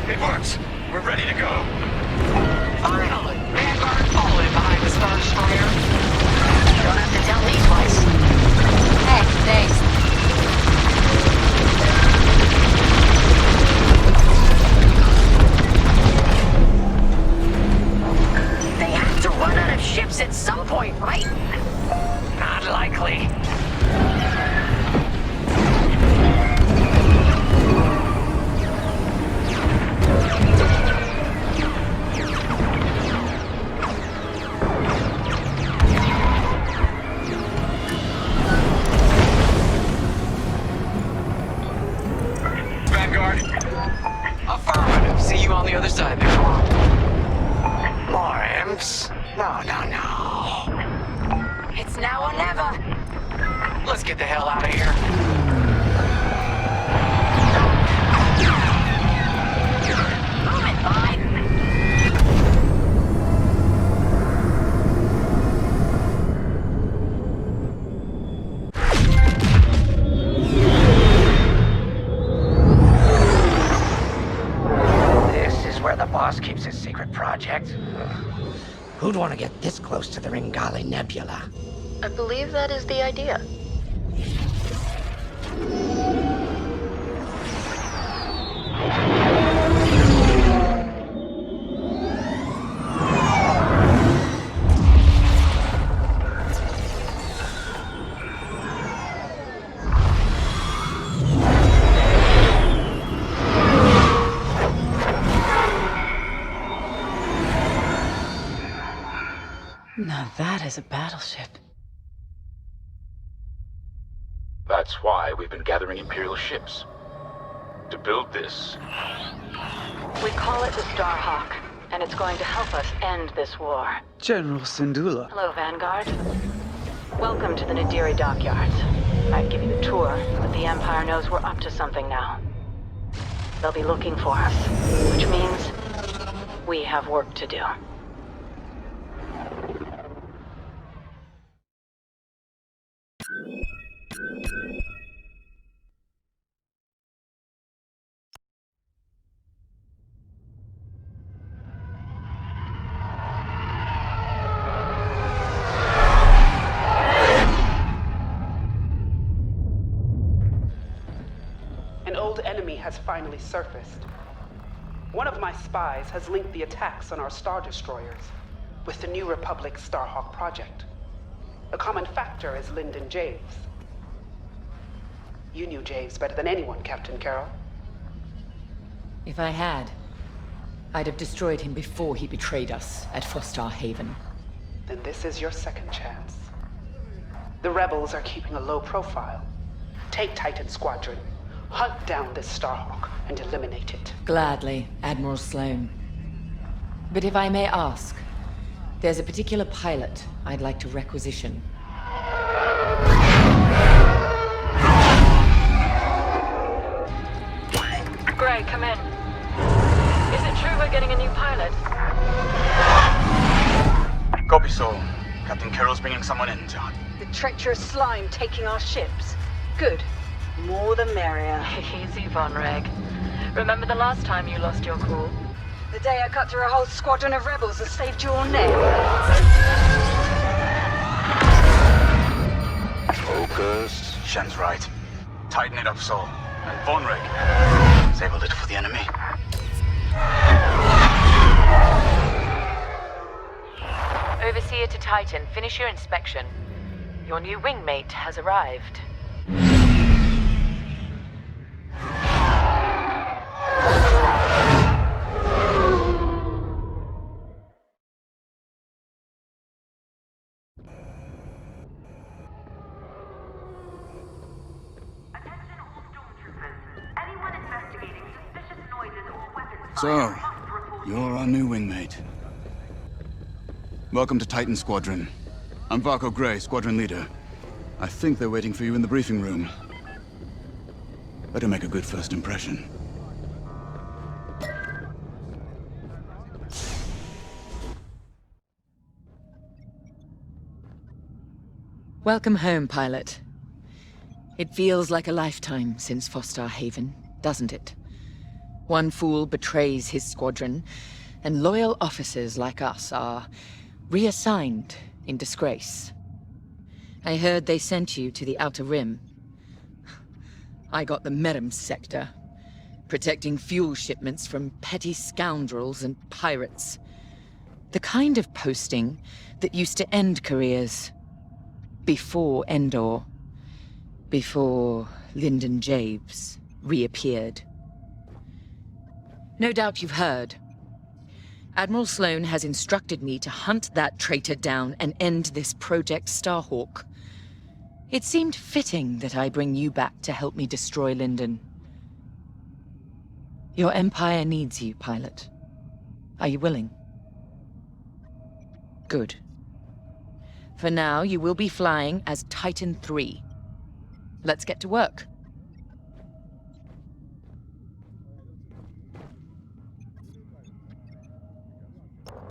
It works. We're ready to go. Finally! Vanguard all in behind the Star Destroyer. Don't have to tell me twice. Hey, thanks. They have to run out of ships at some point, right? Not likely. Affirmative. See you on the other side, big one. More imps? No. It's now or never. Let's get the hell out of here. Move it, bye. Where the boss keeps his secret project. Who'd want to get this close to the Ringali Nebula? I believe that is the idea. Now that is a battleship. That's why we've been gathering Imperial ships. To build this. We call it the Starhawk, and it's going to help us end this war. General Syndulla. Hello, Vanguard. Welcome to the Nadiri dockyards. I'd give you a tour, but the Empire knows we're up to something now. They'll be looking for us, which means we have work to do. An old enemy has finally surfaced. One of my spies has linked the attacks on our Star Destroyers with the New Republic Starhawk project. The common factor is Lyndon Javes. You knew Javes better than anyone, Captain Carroll. If I had, I'd have destroyed him before he betrayed us at Fostar Haven. Then this is your second chance. The rebels are keeping a low profile. Take Titan Squadron, hunt down this Starhawk, and eliminate it. Gladly, Admiral Sloane. But if I may ask, there's a particular pilot I'd like to requisition. Gray, come in. Is it true we're getting a new pilot? Copy, Sol. Captain Carroll's bringing someone in, John. The treacherous slime taking our ships. Good. More the merrier. Easy, Von Reg. Remember the last time you lost your cool? The day I cut through a whole squadron of rebels and saved your neck. Focus. Shen's right. Tighten it up, Sol. And Von Reg. Save a little for the enemy. Overseer to Titan, finish your inspection. Your new wingmate has arrived. So, you're our new wingmate. Welcome to Titan Squadron. I'm Varco Gray, Squadron Leader. I think they're waiting for you in the briefing room. Better make a good first impression. Welcome home, pilot. It feels like a lifetime since Fostar Haven, doesn't it? One fool betrays his squadron, and loyal officers like us are reassigned in disgrace. I heard they sent you to the Outer Rim. I got the Merim sector, protecting fuel shipments from petty scoundrels and pirates. The kind of posting that used to end careers. Before Endor. Before Lyndon Javes reappeared. No doubt you've heard. Admiral Sloane has instructed me to hunt that traitor down and end this Project Starhawk. It seemed fitting that I bring you back to help me destroy Lyndon. Your Empire needs you, pilot. Are you willing? Good. For now, you will be flying as Titan 3. Let's get to work.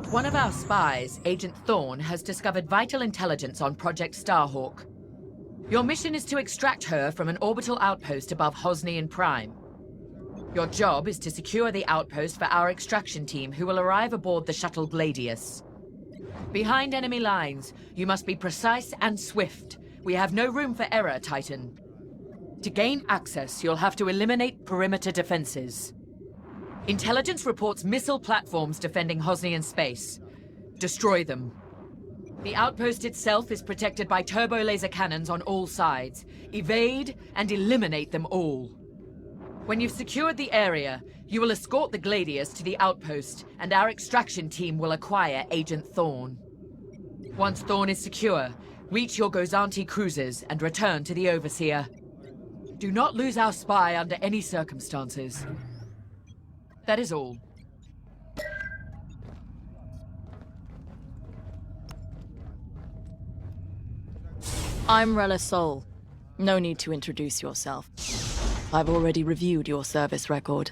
One of our spies, Agent Thorne, has discovered vital intelligence on Project Starhawk. Your mission is to extract her from an orbital outpost above Hosnian Prime. Your job is to secure the outpost for our extraction team, who will arrive aboard the shuttle Gladius. Behind enemy lines, you must be precise and swift. We have no room for error, Titan. To gain access, you'll have to eliminate perimeter defenses. Intelligence reports missile platforms defending Hosnian space. Destroy them. The outpost itself is protected by turbo laser cannons on all sides. Evade and eliminate them all. When you've secured the area, you will escort the Gladius to the outpost, and our extraction team will acquire Agent Thorne. Once Thorne is secure, reach your Gozanti cruisers and return to the Overseer. Do not lose our spy under any circumstances. That is all. I'm Rella Sol. No need to introduce yourself. I've already reviewed your service record.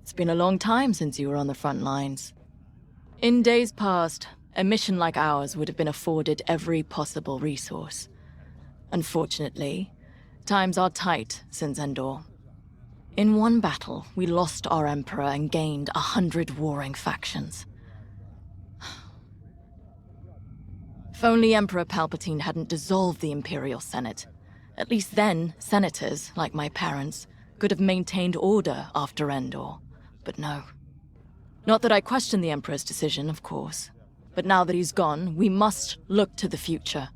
It's been a long time since you were on the front lines. In days past, a mission like ours would have been afforded every possible resource. Unfortunately, times are tight since Endor. In one battle, we lost our Emperor and gained 100 warring factions. If only Emperor Palpatine hadn't dissolved the Imperial Senate. At least then, senators, like my parents, could have maintained order after Endor. But no. Not that I question the Emperor's decision, of course. But now that he's gone, we must look to the future.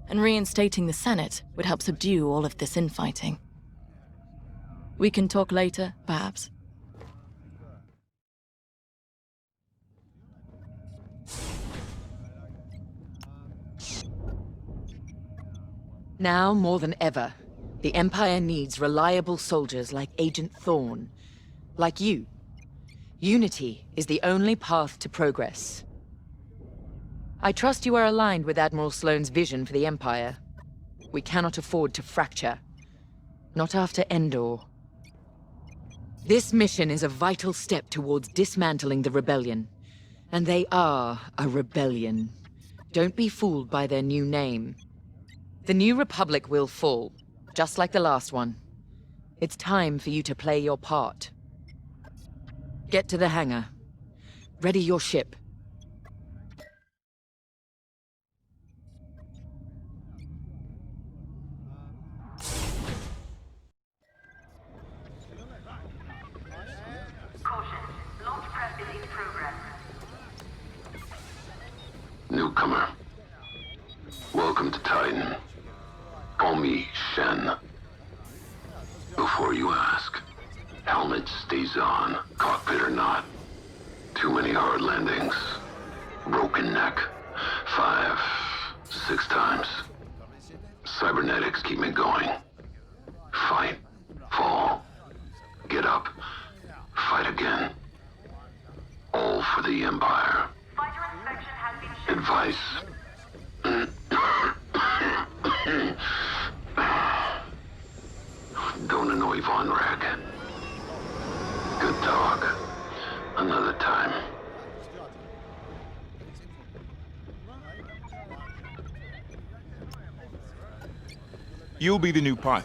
And reinstating the Senate would help subdue all of this infighting. We can talk later, perhaps? Now more than ever, the Empire needs reliable soldiers like Agent Thorne. Like you. Unity is the only path to progress. I trust you are aligned with Admiral Sloane's vision for the Empire. We cannot afford to fracture. Not after Endor. This mission is a vital step towards dismantling the rebellion. And they are a rebellion. Don't be fooled by their new name. The New Republic will fall, just like the last one. It's time for you to play your part. Get to the hangar. Ready your ship. Newcomer. Welcome to Titan. Call me Shen. Before you ask, helmet stays on, cockpit or not. Too many hard landings. Broken neck. 5, 6 times. Cybernetics keep me going. Fight. Fall. Get up. Fight again. All for the Empire. Advice. Don't annoy Von Rag. Good dog. Another time. You'll be the new pilot.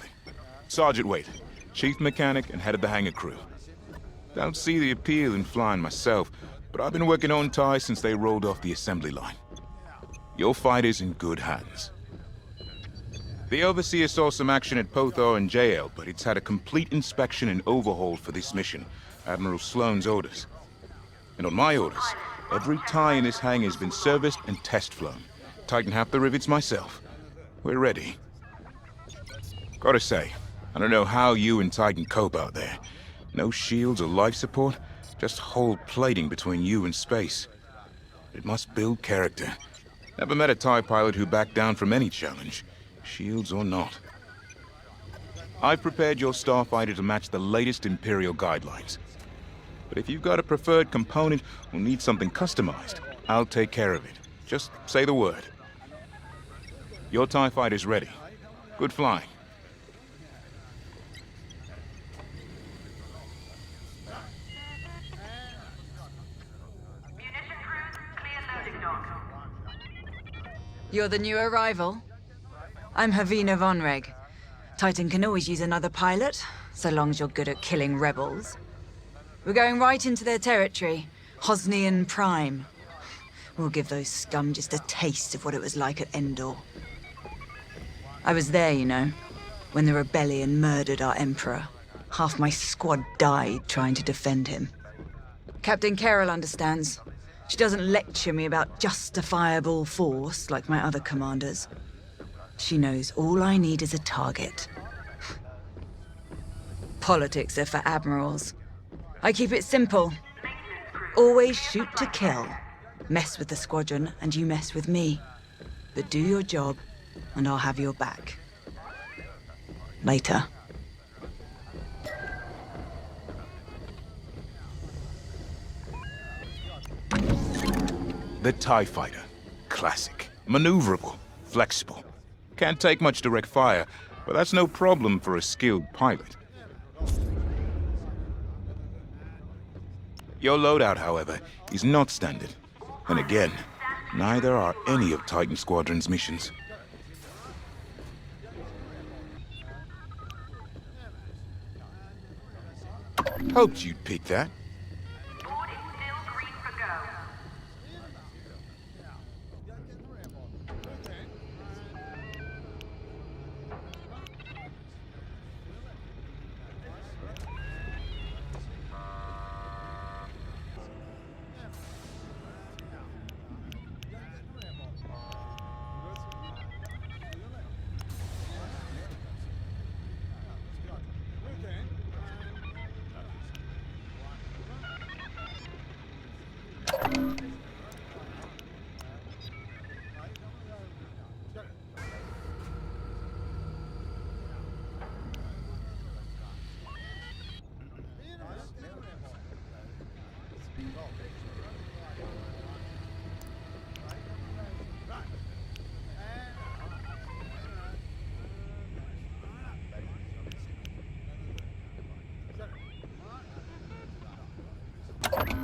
Sergeant Wade, chief mechanic and head of the hangar crew. Don't see the appeal in flying myself, but I've been working on TIE since they rolled off the assembly line. Your fight is in good hands. The Overseer saw some action at Pothar and JL, but it's had a complete inspection and overhaul for this mission, Admiral Sloane's orders. And on my orders, every TIE in this hangar has been serviced and test flown. Tighten half the rivets myself. We're ready. Gotta say, I don't know how you and Titan cope out there. No shields or life support, just whole plating between you and space. It must build character. Never met a TIE pilot who backed down from any challenge, shields or not. I've prepared your starfighter to match the latest Imperial guidelines. But if you've got a preferred component or need something customized, I'll take care of it. Just say the word. Your TIE fighter's ready. Good flying. You're the new arrival? I'm Havina Vonreg. Titan can always use another pilot, so long as you're good at killing rebels. We're going right into their territory, Hosnian Prime. We'll give those scum just a taste of what it was like at Endor. I was there, you know, when the rebellion murdered our Emperor. Half my squad died trying to defend him. Captain Carroll understands. She doesn't lecture me about justifiable force like my other commanders. She knows all I need is a target. Politics are for admirals. I keep it simple. Always shoot to kill. Mess with the squadron and you mess with me. But do your job and I'll have your back. Later. The TIE Fighter. Classic. Maneuverable. Flexible. Can't take much direct fire, but that's no problem for a skilled pilot. Your loadout, however, is not standard. And again, neither are any of Titan Squadron's missions. Hoped you'd pick that.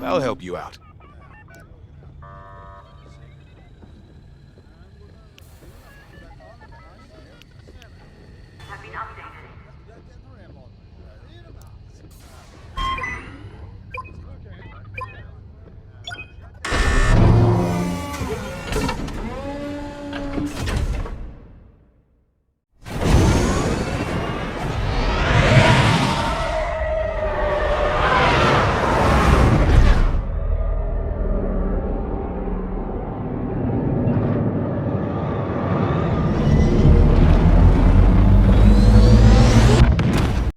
I'll help you out.